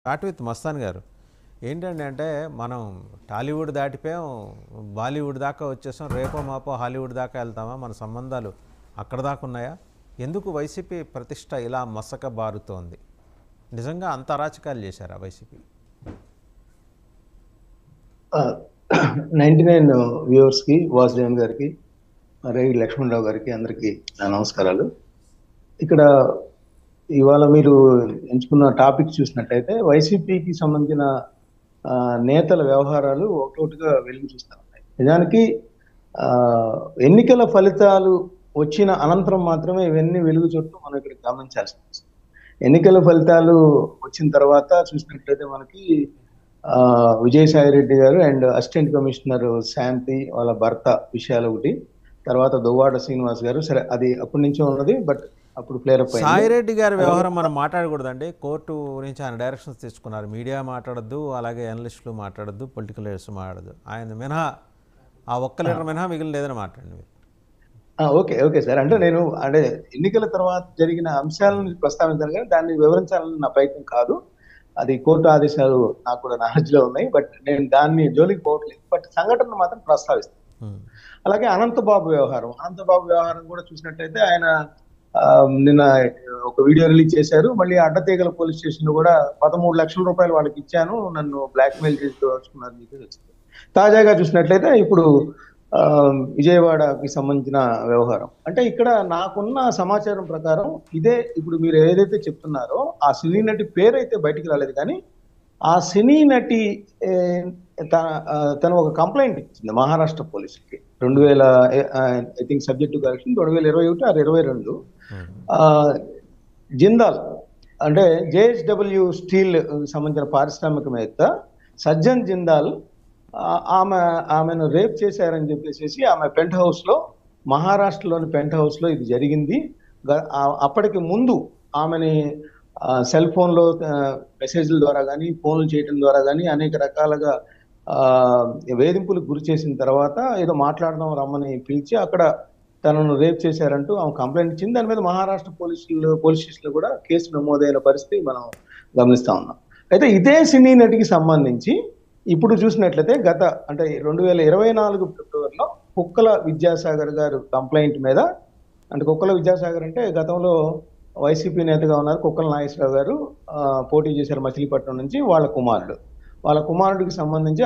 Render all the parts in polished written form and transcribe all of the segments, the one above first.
Start with Mastan గారు. ఏంటండి అంటే మనం టాలీవుడ్ దాటిపోయాం, బాలీవుడ్ దాకా వచ్చేసాం, రేపో మాపో హాలీవుడ్ దాకా వెళ్తామా? మన సంబంధాలు అక్కడ దాకా ఉన్నాయా? ఎందుకు వైసీపీ ప్రతిష్ట ఇలా మసక బారుతోంది? నిజంగా అంత అరాచకాలు చేశారా వైసీపీ? 99 వ్యూవర్స్కి, వాసుదేవన్ గారికి, రేవి లక్ష్మణరావు గారికి అందరికీ నా నమస్కారాలు. ఇక్కడ ఇవాళ మీరు ఎంచుకున్న టాపిక్ చూసినట్టయితే వైసీపీకి సంబంధించిన నేతల వ్యవహారాలు ఒకటొకటిగా వెలుగు చూస్తూ ఉన్నాయి. నిజానికి ఎన్నికల ఫలితాలు వచ్చిన అనంతరం మాత్రమే ఇవన్నీ వెలుగు చుట్టూ మనం ఇక్కడ గమనించాల్సి వస్తుంది. ఎన్నికల ఫలితాలు వచ్చిన తర్వాత చూసినట్లయితే మనకి విజయసాయి రెడ్డి గారు అండ్ అసిస్టెంట్ కమిషనర్ శాంతి వాళ్ళ భర్త విషయాలు ఒకటి, తర్వాత దువ్వాడ శ్రీనివాస్ గారు, సరే అది అప్పటి నుంచే ఉన్నది, బట్ అప్పుడు క్లియర్ అప్ అయింది. సాయిరెడ్డి గారి వ్యవహారం మనం మాట్లాడకూడదండి. కోర్టు నుంచి ఆయన డైరెక్షన్స్ తీసుకున్నారు. మీడియా మాట్లాడద్దు, అలాగే అనలిస్టులు మాట్లాడద్దు, పొలిటికల్ లీడర్స్ మాట్లాడద్దు. ఆయన మినహా ఆ ఒక్క లీడర్ మినహా మిగిలిన లేదని మాట్లాడండి. ఓకే ఓకే సార్, అంటే నేను అంటే ఎన్నికల తర్వాత జరిగిన అంశాలను ప్రస్తావించాను కానీ దాన్ని వివరించాలని నా ప్రయత్నం కాదు. అది కోర్టు ఆదేశాలు నాకు కూడా నాలెడ్జ్ లో ఉన్నాయి, బట్ నేను దాన్ని జోలికి పోవట్లేదు. బట్ సంఘటన మాత్రం ప్రస్తావిస్తాను. అలాగే అనంతబాబు వ్యవహారం కూడా చూసినట్టయితే ఆయన నిన్న ఒక వీడియో రిలీజ్ చేశారు. మళ్ళీ అడ్డతీగల పోలీస్ స్టేషన్ లో కూడా 13 లక్షల రూపాయలు వాళ్ళకి ఇచ్చాను, నన్ను బ్లాక్ మెయిల్ చేసి దోచుకున్నారు చెప్పి వచ్చింది. తాజాగా చూసినట్లయితే ఇప్పుడు విజయవాడకి సంబంధించిన వ్యవహారం, అంటే ఇక్కడ నాకున్న సమాచారం ప్రకారం ఇదే. ఇప్పుడు మీరు ఏదైతే చెప్తున్నారో ఆ సినీ నటి పేరు అయితే బయటికి రాలేదు, కానీ ఆ సినీ నటి తను ఒక కంప్లైంట్ ఇచ్చింది మహారాష్ట్ర పోలీసులకి 2000 I think subject to correction 2021 or 22. Jindal అంటే జేఎస్డబ్ల్యూ స్టీల్ సంబంధించిన పారిశ్రామికవేత్త సజ్జన్ జిందాల్ ఆమెను రేప్ చేశారని చెప్పేసి ఆమె పెంట్ హౌస్ లో, మహారాష్ట్రలోని పెంట్ హౌస్ లో ఇది జరిగింది. అప్పటికి ముందు ఆమెని సెల్ ఫోన్ లో మెసేజ్ల ద్వారా కానీ, ఫోన్లు చేయడం ద్వారా కానీ అనేక రకాలుగా వేధింపులకు గురి చేసిన తర్వాత ఏదో మాట్లాడదాం రమ్మని పిలిచి అక్కడ తనను రేప్ చేశారంటూ ఆమె కంప్లైంట్ ఇచ్చింది. దాని మీద మహారాష్ట్ర పోలీస్ స్టేషన్లో కూడా కేసు నమోదైన పరిస్థితి మనం గమనిస్తా ఉన్నాం. అయితే ఇదే సినీ నటికి సంబంధించి ఇప్పుడు చూసినట్లయితే అంటే 2024 ఫిబ్రవరిలో కుక్కల విద్యాసాగర్ గారు కంప్లైంట్ మీద, అంటే కుక్కల విద్యాసాగర్ అంటే గతంలో వైసీపీ నేతగా ఉన్నారు, కుక్కల నాగేశ్వరరావు గారు పోటీ చేశారు మచిలీపట్నం నుంచి. వాళ్ళ కుమారుడికి సంబంధించి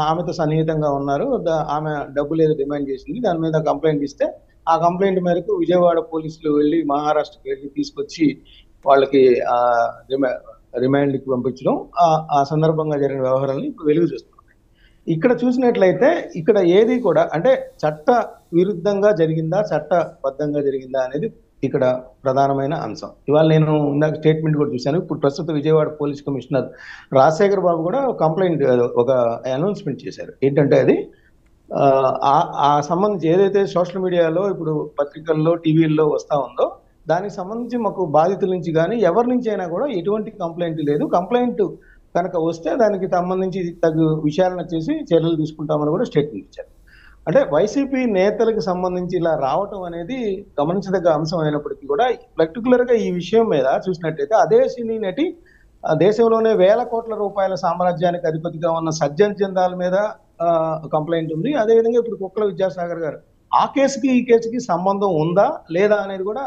ఆమెతో సన్నిహితంగా ఉన్నారు. ఆమె డబ్బులు ఏదో డిమాండ్ చేసింది, దాని మీద కంప్లైంట్ ఇస్తే ఆ కంప్లైంట్ మేరకు విజయవాడ పోలీసులు వెళ్ళి మహారాష్ట్రకి వెళ్ళి తీసుకొచ్చి వాళ్ళకి రిమాండ్కి పంపించడం, ఆ సందర్భంగా జరిగిన వ్యవహారాలను ఇప్పుడు వెలుగు చూస్తున్నాం. ఇక్కడ చూసినట్లయితే ఇక్కడ ఏది కూడా అంటే చట్ట విరుద్ధంగా జరిగిందా, చట్టబద్ధంగా జరిగిందా అనేది ఇక్కడ ప్రధానమైన అంశం. ఇవాళ నేను ఇందాక స్టేట్మెంట్ కూడా చూశాను. ఇప్పుడు ప్రస్తుత విజయవాడ పోలీస్ కమిషనర్ రాజశేఖర్ బాబు కూడా కంప్లైంట్, ఒక అనౌన్స్మెంట్ చేశారు. ఏంటంటే అది ఆ సంబంధించి ఏదైతే సోషల్ మీడియాలో ఇప్పుడు పత్రికల్లో టీవీల్లో వస్తా ఉందో దానికి సంబంధించి మాకు బాధితుల నుంచి కానీ ఎవరి నుంచి అయినా కూడా ఎటువంటి కంప్లైంట్ లేదు. కంప్లైంట్ కనుక వస్తే దానికి సంబంధించి తగు విచారణ చేసి చర్యలు తీసుకుంటామని కూడా స్టేట్మెంట్ ఇచ్చారు. అంటే వైసీపీ నేతలకు సంబంధించి ఇలా రావటం అనేది గమనించదగ్గ అంశం అయినప్పటికీ కూడా పర్టికులర్గా ఈ విషయం మీద చూసినట్టయితే అదే సినీ నటి దేశంలోనే వేల కోట్ల రూపాయల సామ్రాజ్యానికి అధిపతిగా ఉన్న సజ్జన్ జిందాల్ మీద కంప్లైంట్ ఉంది. అదేవిధంగా ఇప్పుడు కుక్కల విద్యాసాగర్ గారు, ఆ కేసుకి ఈ కేసుకి సంబంధం ఉందా లేదా అనేది కూడా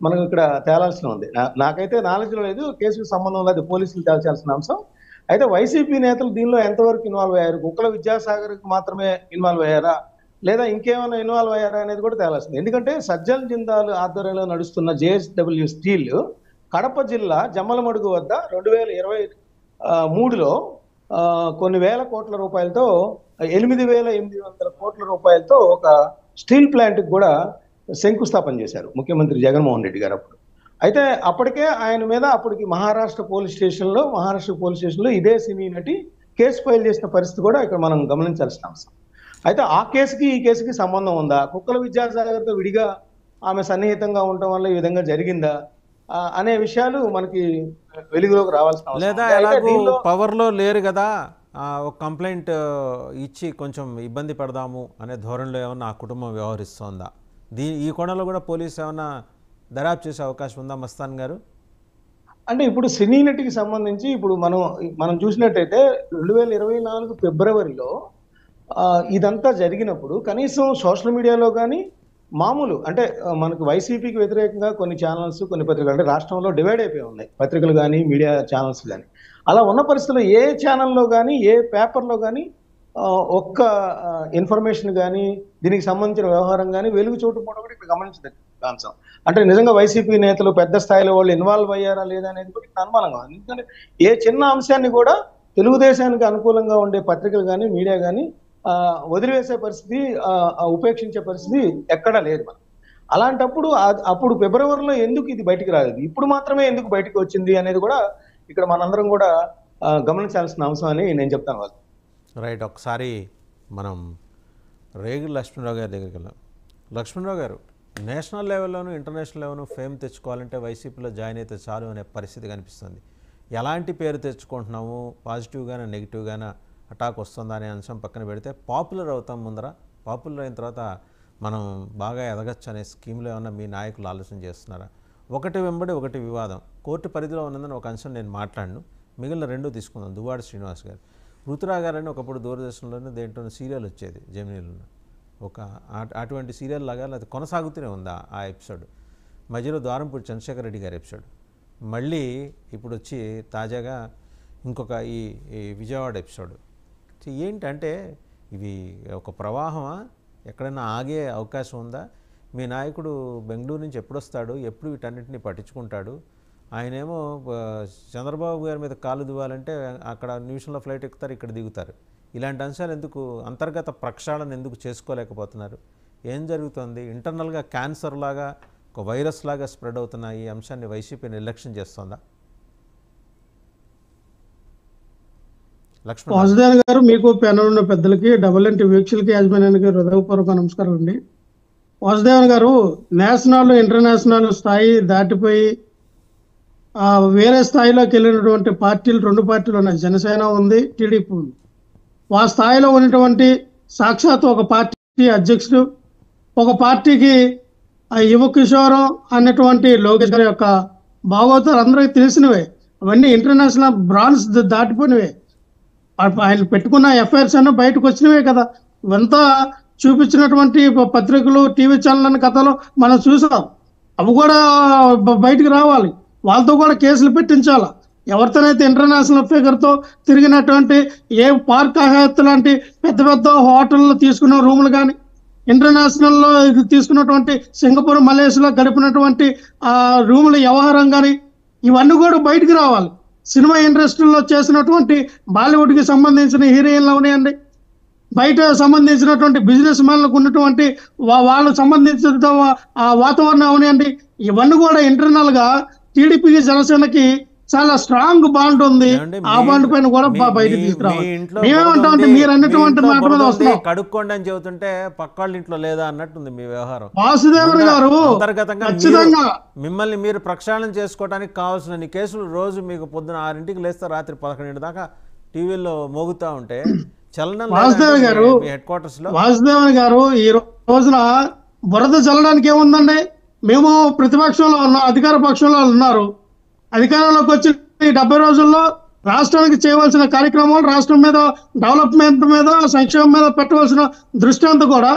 మనం ఇక్కడ తేలాల్సిన ఉంది. నాకైతే నాలెడ్జ్లో లేదు, కేసుకు సంబంధం లేదు, పోలీసులు తేల్చాల్సిన అంశం. అయితే వైసీపీ నేతలు దీనిలో ఎంతవరకు ఇన్వాల్వ్ అయ్యారు, కుక్కల విద్యాసాగర్కి మాత్రమే ఇన్వాల్వ్ అయ్యారా లేదా ఇంకేమైనా ఇన్వాల్వ్ అయ్యారా అనేది కూడా తేలాల్సింది. ఎందుకంటే సజ్జన్ జిందాల్ ఆధ్వర్యంలో నడుస్తున్న జేఎస్డబ్ల్యూ స్టీల్ కడప జిల్లా జమ్మలమడుగు వద్ద 2023లో కొన్ని వేల కోట్ల రూపాయలతో 8,800 కోట్ల రూపాయలతో ఒక స్టీల్ ప్లాంట్కి కూడా శంకుస్థాపన చేశారు ముఖ్యమంత్రి జగన్మోహన్ రెడ్డి గారు అప్పుడు. అయితే అప్పటికే ఆయన మీద అప్పటికి మహారాష్ట్ర పోలీస్ స్టేషన్లో ఇదే సినీ నటి కేసు ఫైల్ చేసిన పరిస్థితి కూడా ఇక్కడ మనం గమనించాల్సిన అవసరం. అయితే ఆ కేసుకి ఈ కేసుకి సంబంధం ఉందా, కుక్కల విద్యాసాగర్తో విడిగా ఆమె సన్నిహితంగా ఉండటం వల్ల ఈ విధంగా జరిగిందా అనే విషయాలు మనకి వెలుగులోకి రావాల్సిన అవసరం. లేదా ఎలాగో పవర్లో లేరు కదా, ఒక కంప్లైంట్ ఇచ్చి కొంచెం ఇబ్బంది పడదాము అనే ధోరణిలో ఏమన్నా ఆ కుటుంబం వ్యవహరిస్తోందా? ఈ కోణంలో కూడా పోలీసు ఏమన్నా దర్యాప్తు చేసే అవకాశం ఉందా మస్తాన్ గారు? అంటే ఇప్పుడు సినీ నటికి సంబంధించి ఇప్పుడు మనం చూసినట్టయితే 2024 ఫిబ్రవరిలో ఇదంతా జరిగినప్పుడు కనీసం సోషల్ మీడియాలో కానీ మామూలు అంటే మనకు వైసీపీకి వ్యతిరేకంగా కొన్ని ఛానల్స్ కొన్ని పత్రికలు అంటే రాష్ట్రంలో డివైడ్ అయిపోయి ఉన్నాయి, పత్రికలు కానీ మీడియా ఛానల్స్ కానీ. అలా ఉన్న పరిస్థితుల్లో ఏ ఛానల్లో కానీ ఏ పేపర్లో కానీ ఒక్క ఇన్ఫర్మేషన్ కానీ దీనికి సంబంధించిన వ్యవహారం కానీ వెలుగు చూడకపోవడం కూడా ఇక్కడ గమనించదగ్గ అంశం. అంటే నిజంగా వైసీపీ నేతలు పెద్ద స్థాయిలో వాళ్ళు ఇన్వాల్వ్ అయ్యారా లేదా అనేది కూడా ఇక్కడ అనుమానంగా ఉంది. ఎందుకంటే ఏ చిన్న అంశాన్ని కూడా తెలుగుదేశానికి అనుకూలంగా ఉండే పత్రికలు కానీ మీడియా కానీ వదిలివేసే పరిస్థితి, ఉపేక్షించే పరిస్థితి ఎక్కడా లేదు మనం. అలాంటప్పుడు అప్పుడు ఫిబ్రవరిలో ఎందుకు ఇది బయటికి రాలేదు, ఇప్పుడు మాత్రమే ఎందుకు బయటకు వచ్చింది అనేది కూడా ఇక్కడ మనందరం కూడా గమనించాల్సిన అంశం అని నేను చెప్తాను వాళ్ళు. రైట్. ఒకసారి మనం రేగుల లక్ష్మణరావు గారి దగ్గరికి వెళ్ళాం. లక్ష్మణరావు గారు, నేషనల్ లెవెల్లోనూ ఇంటర్నేషనల్ లెవెల్లోనూ ఫేమ్ తెచ్చుకోవాలంటే వైసీపీలో జాయిన్ అయితే చాలు అనే పరిస్థితి కనిపిస్తుంది. ఎలాంటి పేరు తెచ్చుకుంటున్నాము, పాజిటివ్గానా నెగిటివ్గానా అటాక్ వస్తుందా అనే అంశం పక్కన పెడితే పాపులర్ అవుతాం ముందర, పాపులర్ అయిన తర్వాత మనం బాగా ఎదగచ్చు అనే స్కీమ్లో ఏమన్నా మీ నాయకులు ఆలోచన చేస్తున్నారా? ఒకటి వెంబడి ఒకటి వివాదం కోర్టు పరిధిలో ఉన్నదని ఒక అంశం నేను మాట్లాడను, మిగిలిన రెండు తీసుకుందాం. దువ్వాడ శ్రీనివాస్ గారు, రుతురా గారని ఒకప్పుడు దూరదర్శన్లోనే దేంట్లో సీరియల్ వచ్చేది జెమినీలో, ఒక అటువంటి సీరియల్ లాగా అది కొనసాగుతూనే ఉంది ఆ ఎపిసోడ్. మధ్యలో ద్వారంపూడి చంద్రశేఖర్ రెడ్డి గారి ఎపిసోడ్, మళ్ళీ ఇప్పుడు వచ్చి తాజాగా ఇంకొక ఈ విజయవాడ ఎపిసోడ్. ఏంటంటే ఇవి ఒక ప్రవాహమా, ఎక్కడైనా ఆగే అవకాశం ఉందా? మీ నాయకుడు బెంగళూరు నుంచి ఎప్పుడు వస్తాడు, ఎప్పుడు వీటన్నిటిని పట్టించుకుంటాడు? ఆయనేమో చంద్రబాబు గారి మీద కాలు దువ్వాలంటే అక్కడ నిమిషంలో ఫ్లైట్ ఎక్కుతారు, ఇక్కడ దిగుతారు. ఇలాంటి అంశాలు ఎందుకు, అంతర్గత ప్రక్షాళన ఎందుకు చేసుకోలేకపోతున్నారు? ఏం జరుగుతుంది? ఇంటర్నల్గా క్యాన్సర్ లాగా ఒక వైరస్ లాగా స్ప్రెడ్ అవుతున్న ఈ అంశాన్ని వైసీపీ నిర్లక్ష్యం చేస్తుందా? వాసుదేవ్ గారు, మీకు ప్యానల్ ఉన్న పెద్దలకి, డబుల్ వీక్షలకి, యాజమాన్యానికి హృదయపూర్వక నమస్కారం అండి. వాసుదేవన్ గారు, నేషనల్ ఇంటర్నేషనల్ స్థాయి దాటిపోయి వేరే స్థాయిలోకి వెళ్ళినటువంటి పార్టీలు, రెండు పార్టీలు ఉన్నాయి. జనసేన ఉంది, టీడీపీ ఉంది. ఆ స్థాయిలో ఉన్నటువంటి సాక్షాత్ ఒక పార్టీ అధ్యక్షుడు, ఒక పార్టీకి యువ కిషోరం అన్నటువంటి లోకేష్ గారి యొక్క భాగవతాలు అందరికీ తెలిసినవే. అవన్నీ ఇంటర్నేషనల్ బ్రాండ్స్ దాటిపోయినవే. ఆయన పెట్టుకున్న ఎఫ్ఐఆర్స్ అన్నీ బయటకు వచ్చినవే కదా. ఇవంతా చూపించినటువంటి పత్రికలు, టీవీ ఛానల్ కథలు మనం చూసాం. అవి కూడా బయటకు రావాలి, వాళ్ళతో కూడా కేసులు పెట్టించాలి. ఎవరితోనైతే ఇంటర్నేషనల్ ఫిగర్తో తిరిగినటువంటి ఏ పార్క్ హయాత్ లాంటి పెద్ద పెద్ద హోటల్లో తీసుకున్న రూములు కానీ, ఇంటర్నేషనల్లో తీసుకున్నటువంటి సింగపూర్, మలేషియాలో గడిపినటువంటి రూముల వ్యవహారం కానీ, ఇవన్నీ కూడా బయటకు రావాలి. సినిమా ఇండస్ట్రీలో చేసినటువంటి బాలీవుడ్కి సంబంధించిన హీరోయిన్లు ఉన్నాయండి, బయట సంబంధించినటువంటి బిజినెస్ మ్యాన్లకు ఉన్నటువంటి వాళ్ళకు సంబంధించిన వాతావరణం ఉన్నాయండి. ఇవన్నీ కూడా ఇంటర్నల్గా టీడీపీకి, జనసేనకి చాలా స్ట్రాంగ్ బాండ్ ఉంది. ఆ బాండ్ పైన కూడా బయటకు తీసుకురావాలి. మేమేమంటామంటే మీరు అన్నటువంటి మాట మీద వస్తున్నాం. కడుక్కోండి అని చెబుతుంటే పక్క వాళ్ళ ఇంట్లో లేదా అన్నట్టుంది మీ వ్యవహారం. వాసుదేవన్ గారు, ఖచ్చితంగా మిమ్మల్ని మీరు ప్రక్షాళన చేసుకోవడానికి కావాల్సిన కేసులు రోజు మీకు పొద్దున 6ంటికి లేస్తే రాత్రి 11 దాకా టీవీలో మోగుతా ఉంటే చలనం. వాసుదేవన్ గారు, వాసుదేవన్ గారు, ఈ రోజున బురద చల్లడానికి ఏముందండి? మేము ప్రతిపక్షంలో ఉన్నాం, అధికార పక్షంలో ఉన్నారు. అధికారంలోకి వచ్చి 70 రోజుల్లో రాష్ట్రానికి చేయవలసిన కార్యక్రమాలు, రాష్ట్రం మీద డెవలప్మెంట్ మీద, సంక్షేమం మీద పెట్టవలసిన దృష్టి అంతా కూడా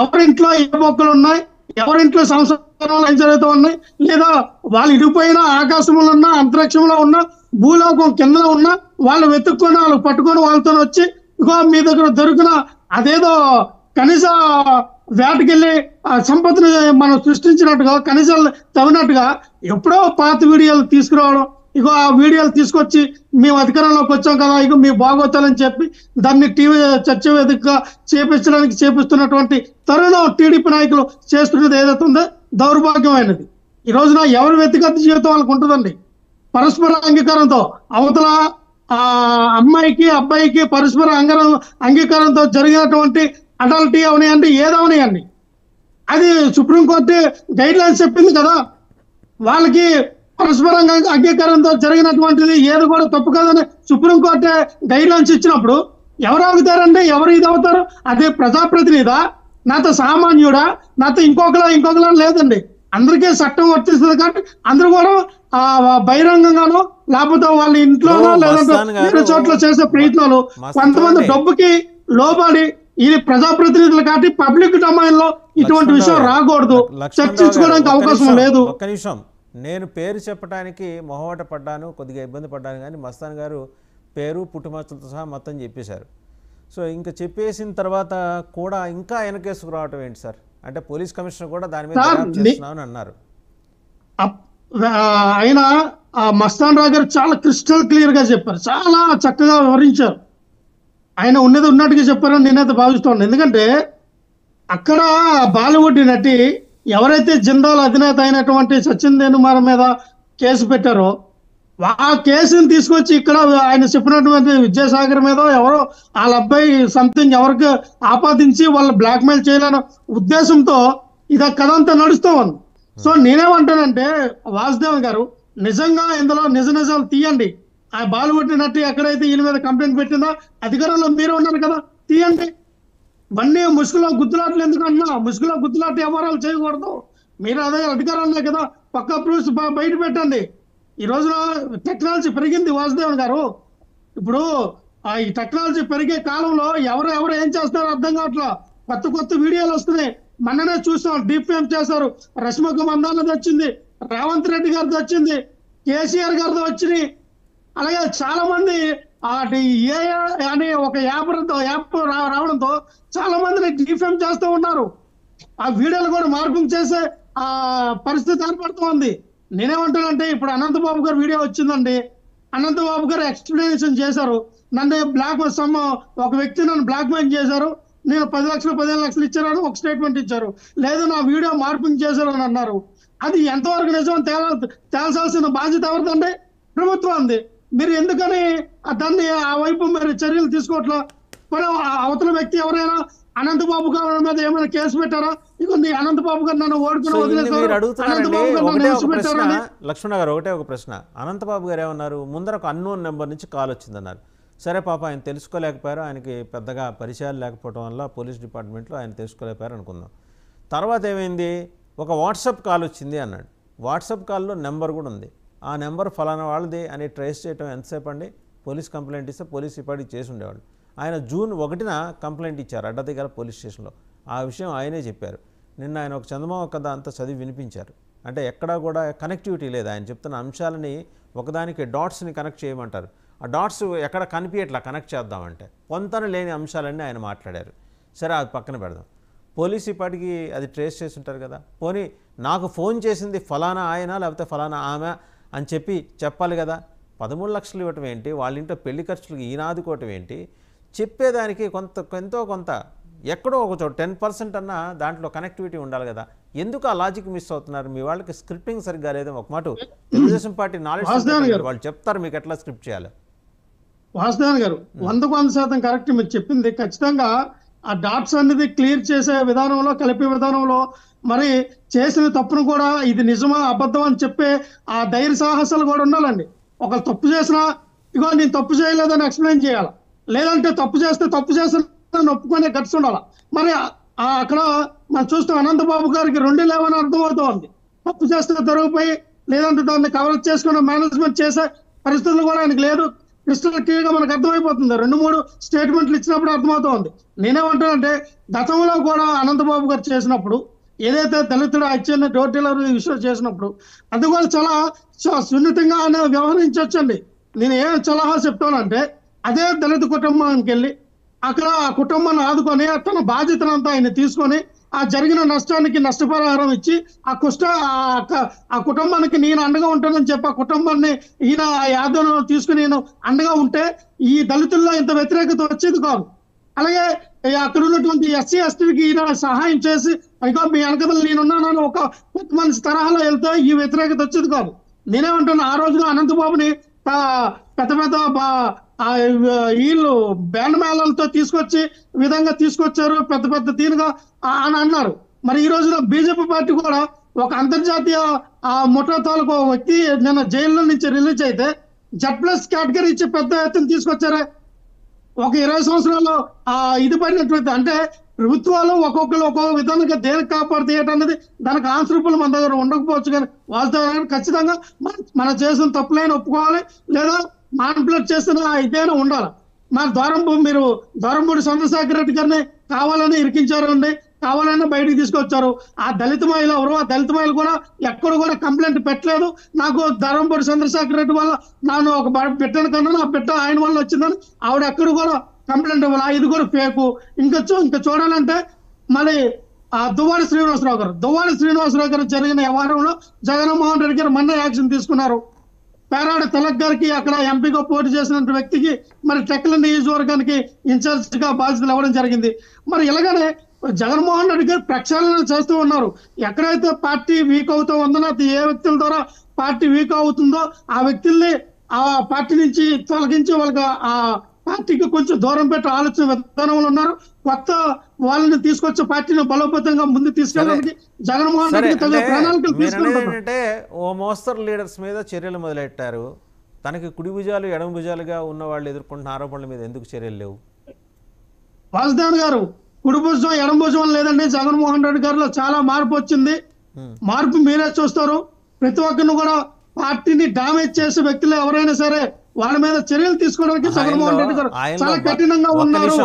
ఎవరింట్లో ఏ మొక్కలు ఉన్నాయి, ఎవరింట్లో సంవత్సరాలు ఏం జరుగుతూ ఉన్నాయి, లేదా వాళ్ళు ఇడిపోయిన ఆకాశంలో ఉన్న, అంతరిక్షంలో ఉన్న, భూలోకం కింద ఉన్న వాళ్ళు వెతుక్కొని వాళ్ళు పట్టుకొని వాళ్ళతో వచ్చి ఇగో మీ దగ్గర దొరికిన అదేదో కనీస వేటకెళ్ళి సంపదను మనం సృష్టించినట్టుగా, కనీసాలు తవ్వినట్టుగా ఎప్పుడో పాత వీడియోలు తీసుకురావడం, ఇగో ఆ వీడియోలు తీసుకొచ్చి మేము అధికారంలోకి వచ్చాం కదా, ఇగో మీ బాగోతాలని చెప్పి దాన్ని టీవీ చర్చ వేదికగా చేపిస్తున్నటువంటి తరుణం టీడీపీ నాయకులు చేస్తున్నది ఏదైతే ఉందో దౌర్భాగ్యమైనది. ఈ రోజున ఎవరి వ్యక్తిగత జీవితం వాళ్ళకు ఉంటుందండి. పరస్పర అంగీకారంతో అవతల అమ్మాయికి అబ్బాయికి పరస్పర అంగీకారంతో జరిగినటువంటి అడల్టీ అవనాయండి, ఏదవనాయండి, అది సుప్రీంకోర్టు గైడ్ లైన్స్ చెప్పింది కదా. వాళ్ళకి పరస్పరంగా అంగీకారంతో జరిగినటువంటిది ఏది కూడా తప్పు కాదని సుప్రీంకోర్టు గైడ్ లైన్స్ ఇచ్చినప్పుడు ఎవరు ఆగుతారండి? ఎవరు ఇది అవుతారు? అదే ప్రజాప్రతినిధా, నాతో సామాన్యుడా, నాతో ఇంకొకలా లేదండి. అందరికీ చట్టం వర్తిస్తుంది కాబట్టి అందరూ కూడా బహిరంగంగానో లేకపోతే వాళ్ళ ఇంట్లోనో లేదంటే వేరే చోట్ల చేసే ప్రయత్నాలు కొంతమంది డబ్బుకి లోబడి ఇది ప్రజాప్రతినిధులు కాబట్టి పబ్లిక్ డొమైన్ లో ఇటువంటి విషయం రాకూడదు, చర్చించుకోవడానికి అవకాశం లేదు. ఒక్క నిమిషం, నేను పేరు చెప్పడానికి మొహమాట పడ్డాను, కొద్దిగా ఇబ్బంది పడ్డాను, కానీ మస్తాన్ గారు పేరు పుట్టుమచ్చలతో సహా మొత్తం చెప్పేశారు. సో ఇంకా చెప్పేసిన తర్వాత కూడా ఇంకా వెనకేసుకు రావటం ఏంటి సార్? అంటే పోలీస్ కమిషనర్ కూడా దాని మీద చేస్తున్నామని అన్నారు. ఆయన మస్తాన్ రావు గారు చాలా క్రిస్టల్ క్లియర్ గా చెప్పారు, చాలా చక్కగా వివరించారు. ఆయన ఉన్నది ఉన్నట్టుగా చెప్పారని నేనైతే భావిస్తున్నాను. ఎందుకంటే అక్కడ బాలీవుడ్ నటి ఎవరైతే జిందాల్ అధినేత అయినటువంటి సచిన్ తేందుమార్ మీద కేసు పెట్టారో ఆ కేసుని తీసుకొచ్చి ఇక్కడ ఆయన చెప్పినటువంటి విద్యాసాగర్ మీద ఎవరో వాళ్ళ అబ్బాయి సంథింగ్ ఎవరికి ఆపాదించి వాళ్ళు బ్లాక్మెయిల్ చేయాలనే ఉద్దేశంతో ఇది కథంతా నడుస్తూ ఉంది. సో నేనేమంటానంటే వాసుదేవ్ గారు నిజంగా ఇందులో నిజాలు తీయండి. ఆ బాలీవుడ్ నటి ఎక్కడైతే ఈయన మీద కంప్లైంట్ పెట్టిందో అధికారంలో మీరు ఉన్నారు కదా, తీయండి. ఇవన్నీ ముసుగులో గుద్దులాట్లు ఎందుకన్నా, ముసుగులో గుద్దులాట వ్యవహారాలు చేయకూడదు. మీరు అదే అధికారంలో కదా, పక్క ప్రూఫ్స్ బయట పెట్టండి. ఈ రోజున టెక్నాలజీ పెరిగింది వాసుదేవన్ గారు. ఇప్పుడు ఈ టెక్నాలజీ పెరిగే కాలంలో ఎవరు ఏం చేస్తారో అర్థం కావట్లా. కొత్త వీడియోలు వస్తున్నాయి. మొన్ననే చూస్తాం, డీప్ ఫేమ్ చేశారు. రష్మిక మందానది వచ్చింది, రేవంత్ రెడ్డి గారిది వచ్చింది, కేసీఆర్ గారిది వచ్చినాయి. అలాగే చాలా మంది ఏ అనే ఒక యాప్ రావడంతో చాలా మందిని డీఫేమ్ చేస్తూ ఉన్నారు. ఆ వీడియోలు కూడా మార్పింగ్ చేసే ఆ పరిస్థితి ఏర్పడుతూ ఉంది. నేనేమంటానంటే ఇప్పుడు అనంతబాబు గారు వీడియో వచ్చిందండి. అనంతబాబు గారు ఎక్స్ప్లెనేషన్ చేశారు. నన్ను ఒక వ్యక్తి నన్ను బ్లాక్ మెయిల్ చేశారు, నేను 10 లక్షలు 15 లక్షలు ఇచ్చారని ఒక స్టేట్మెంట్ ఇచ్చారు. లేదు నా వీడియో మార్పింగ్ చేశారు అని అన్నారు. అది ఎంతవరకు నిజం తేల్చాల్సిన బాధ్యత ఎవరిదండి? ప్రభుత్వం ఉంది. మీరు ఎందుకని దాన్ని ఆ వైపు మరి చర్యలు తీసుకోవట్లా? అవతల వ్యక్తి ఎవరైనా అనంతబాబు గారి మీద ఏమైనా కేసు పెట్టారా? ఇక అనంతబాబు గారు నన్ను ఓడుకుని లక్ష్మణ గారు ఒకటే ఒక ప్రశ్న. అనంతబాబు గారు ఏమన్నారు? ముందర ఒక అన్నోన్ నెంబర్ నుంచి కాల్ వచ్చిందన్నారు. సరే పాప ఆయన తెలుసుకోలేకపోయారు, ఆయనకి పెద్దగా పరిచయాలు లేకపోవడం వల్ల పోలీస్ డిపార్ట్మెంట్లో ఆయన తెలుసుకోలేకపోయారు అనుకుందాం. తర్వాత ఏమైంది? ఒక వాట్సాప్ కాల్ వచ్చింది అన్నాడు. వాట్సాప్ కాల్లో నెంబర్ కూడా ఉంది. ఆ నెంబర్ ఫలానా వాళ్ళది అని ట్రేస్ చేయడం ఎంతసేపు అండి? పోలీస్ కంప్లైంట్ ఇస్తే పోలీస్ ఇప్పటికి చేసి ఉండేవాళ్ళు. ఆయన జూన్ 1న కంప్లైంట్ ఇచ్చారు అడ్డదిగల పోలీస్ స్టేషన్లో. ఆ విషయం ఆయనే చెప్పారు. నిన్న ఆయన ఒక చందమామ కథ అంతా చదివి వినిపించారు. అంటే ఎక్కడా కూడా కనెక్టివిటీ లేదు. ఆయన చెప్తున్న అంశాలని ఒకదానికి డాట్స్ని కనెక్ట్ చేయమంటారు. ఆ డాట్స్ ఎక్కడ కనిపించట్లా కనెక్ట్ చేద్దామంటే పొంతన లేని అంశాలన్నీ ఆయన మాట్లాడారు. సరే అది పక్కన పెడదాం. పోలీసు ఇప్పటికి అది ట్రేస్ చేసి ఉంటారు కదా. పోనీ నాకు ఫోన్ చేసింది ఫలానా ఆయన లేకపోతే ఫలానా ఆమె అని చెప్పాలి కదా. 13 లక్షలు ఇవ్వటం ఏంటి? వాళ్ళ ఇంట్లో పెళ్లి ఖర్చులకు ఈనాదుకోవటం ఏంటి? చెప్పేదానికి ఎంతో కొంత ఎక్కడో ఒక చోట 10% అన్నా దాంట్లో కనెక్టివిటీ ఉండాలి కదా. ఎందుకు ఆ లాజిక్ మిస్ అవుతున్నారు? మీ వాళ్ళకి స్క్రిప్టింగ్ సరిగ్గా లేదు. ఒక మాట తెలుగుదేశం పార్టీ నాలెడ్జ్ వాళ్ళు చెప్తారు మీకు ఎట్లా స్క్రిప్ట్ చేయాలి. వాసుదేవన్ గారు 100% కరెక్ట్ మీరు చెప్పింది. ఖచ్చితంగా ఆ డాట్స్ అనేది క్లియర్ చేసే విధానంలో, కలిపే విధానంలో మరి చేసిన తప్పును కూడా ఇది నిజమా అబద్ధం అని చెప్పే ఆ ధైర్య సాహసాలు కూడా ఉండాలండి. ఒకరు తప్పు చేసినా ఇగో నేను తప్పు చేయలేదని ఎక్స్ప్లెయిన్ చేయాలి. లేదంటే తప్పు చేసిన ఒప్పుకునే గట్స్ ఉండాలి. మరి అక్కడ మనం చూస్తాం అనంతబాబు గారికి 2 లేవని అర్థమవుతోంది. తప్పు చేస్తే దొరికిపోయి లేదంటే దాన్ని కవర్ చేసుకుని మేనేజ్మెంట్ చేసే పరిస్థితులు కూడా ఆయనకు లేదు. క్రిస్టల్ క్లియర్ గా మనకు అర్థమైపోతుంది. 2-3 స్టేట్మెంట్లు ఇచ్చినప్పుడు అర్థమవుతోంది. నేనేమంటానంటే గతంలో కూడా అనంతబాబు గారు చేసినప్పుడు ఏదైతే దళితుడు హత్యని డోర్ డెలివరీ విషయం చేసినప్పుడు అది కూడా చాలా సున్నితంగా ఆయన వ్యవహరించవచ్చండి. నేను ఏం సలహా చెప్తానంటే అదే దళిత కుటుంబానికి వెళ్ళి అక్కడ ఆ కుటుంబాన్ని ఆదుకొని తన బాధ్యతనంతా ఆయన తీసుకొని ఆ జరిగిన నష్టానికి నష్టపరిహారం ఇచ్చి ఆ కుటుంబానికి నేను అండగా ఉంటానని చెప్పి ఆ కుటుంబాన్ని ఈయన ఆ యాదవ్ తీసుకుని నేను అండగా ఉంటే ఈ దళితుల్లో ఇంత వ్యతిరేకత వచ్చేది కాదు. అలాగే అక్కడ ఉన్నటువంటి ఎస్సీ ఎస్టీకి ఈయన సహాయం చేసి ఇంకా మీ వెనకదలు నేనున్నానని ఒక పెద్ద మనిషి తరహాలో వెళ్తే ఈ వ్యతిరేకత వచ్చేది కాదు. నేనేమంటున్నా ఆ రోజున అనంతబాబుని పెద్ద వీళ్ళు బ్యాండ్ మేళాలతో తీసుకొచ్చి విధంగా తీసుకొచ్చారు, పెద్ద తీరుగా అని అన్నారు. మరి ఈ రోజున బీజేపీ పార్టీ కూడా ఒక అంతర్జాతీయ ముఠా తాలూకు వ్యక్తి నిన్న జైల్లో నుంచి రిలీజ్ అయితే Z+ కేటగిరీ ఇచ్చి పెద్ద ఎత్తున తీసుకొచ్చారే. ఒక 20 సంవత్సరాల్లో ఇది పడినటువంటి అంటే ప్రభుత్వాలు ఒక్కొక్కరు ఒక్కొక్క విధంగా దేనికి కాపాడుతాయి అనేది దానికి ఆన్సరబుల్ మన దగ్గర ఉండకపోవచ్చు, కానీ వాస్తవానికి ఖచ్చితంగా మనం చేసిన తప్పులైనా ఒప్పుకోవాలి, లేదా మానిపులేట్ చేస్తున్న ఇదైనా ఉండాలి. మన మీరు ద్వారంపూడి చంద్రశేఖర్ రెడ్డి గారిని కావాలని ఇరికించారండి, కావాలని బయటికి తీసుకొచ్చారు. ఆ దళిత మహిళ ఎవరు, ఆ దళిత మహిళ కూడా ఎక్కడ కూడా కంప్లైంట్ పెట్టలేదు. నాకు ద్వారంపూడి చంద్రశేఖర్ రెడ్డి వల్ల నాను ఒక బిడ్డను కన్నా ఆ బిడ్డ ఆయన వల్ల వచ్చిందని ఆవిడ ఎక్కడ కూడా కంప్లైంట్ ఇవ్వాలి. ఇది కూడా ఫేకు. ఇంకా చూడాలంటే మళ్ళీ ఆ దువ్వాడి శ్రీనివాసరావు గారు జరిగిన వ్యవహారంలో జగన్మోహన్ రెడ్డి గారు మొన్న యాక్షన్ తీసుకున్నారు. పేరాడ తిలక్ గారికి అక్కడ ఎంపీగా పోటీ చేసిన వ్యక్తికి మరి టెక్కల నియోజకవర్గానికి ఇన్ఛార్జ్ గా బాధ్యతలు ఇవ్వడం జరిగింది. మరి ఇలాగనే జగన్మోహన్ రెడ్డి గారు ప్రక్షాళన చేస్తూ ఉన్నారు. ఎక్కడైతే పార్టీ వీక్ అవుతూ ఉందో, ఏ వ్యక్తుల ద్వారా పార్టీ వీక్ అవుతుందో ఆ వ్యక్తుల్ని ఆ పార్టీ నుంచి తొలగించి వాళ్ళకి ఆ పార్టీకి కొంచెం దూరం పెట్టి ఆలోచన విధానంలో ఉన్నారు. కొత్త వాళ్ళని తీసుకొచ్చే పార్టీని బలోపేతంగా ముందు తీసుకెళ్ళడానికి జగన్మోహన్ రెడ్డి తగ్గ ప్రణాళికలు తీసుకుంటారు. ఓ మోస్తరు లీడర్స్ మీద చర్యలు మొదలెట్టారు. తనకి కుడి భుజాలు ఎడమ భుజాలుగా ఉన్న వాళ్ళు ఎదుర్కొంటున్న ఆరోపణల మీద ఎందుకు చర్యలు లేవు? వాసుదేవన్ గారు, కుడి భుజం ఎడమ భుజం లేదండి. జగన్మోహన్ రెడ్డి గారిలో చాలా మార్పు వచ్చింది. మార్పు మీరే చూస్తారు. ప్రతి ఒక్కరిని కూడా పార్టీని డామేజ్ చేసే వ్యక్తులు ఎవరైనా సరే వాళ్ళ మీద చర్యలు తీసుకోవడానికి జగన్మోహన్ రెడ్డి గారు చాలా కఠినంగా ఉన్నారు.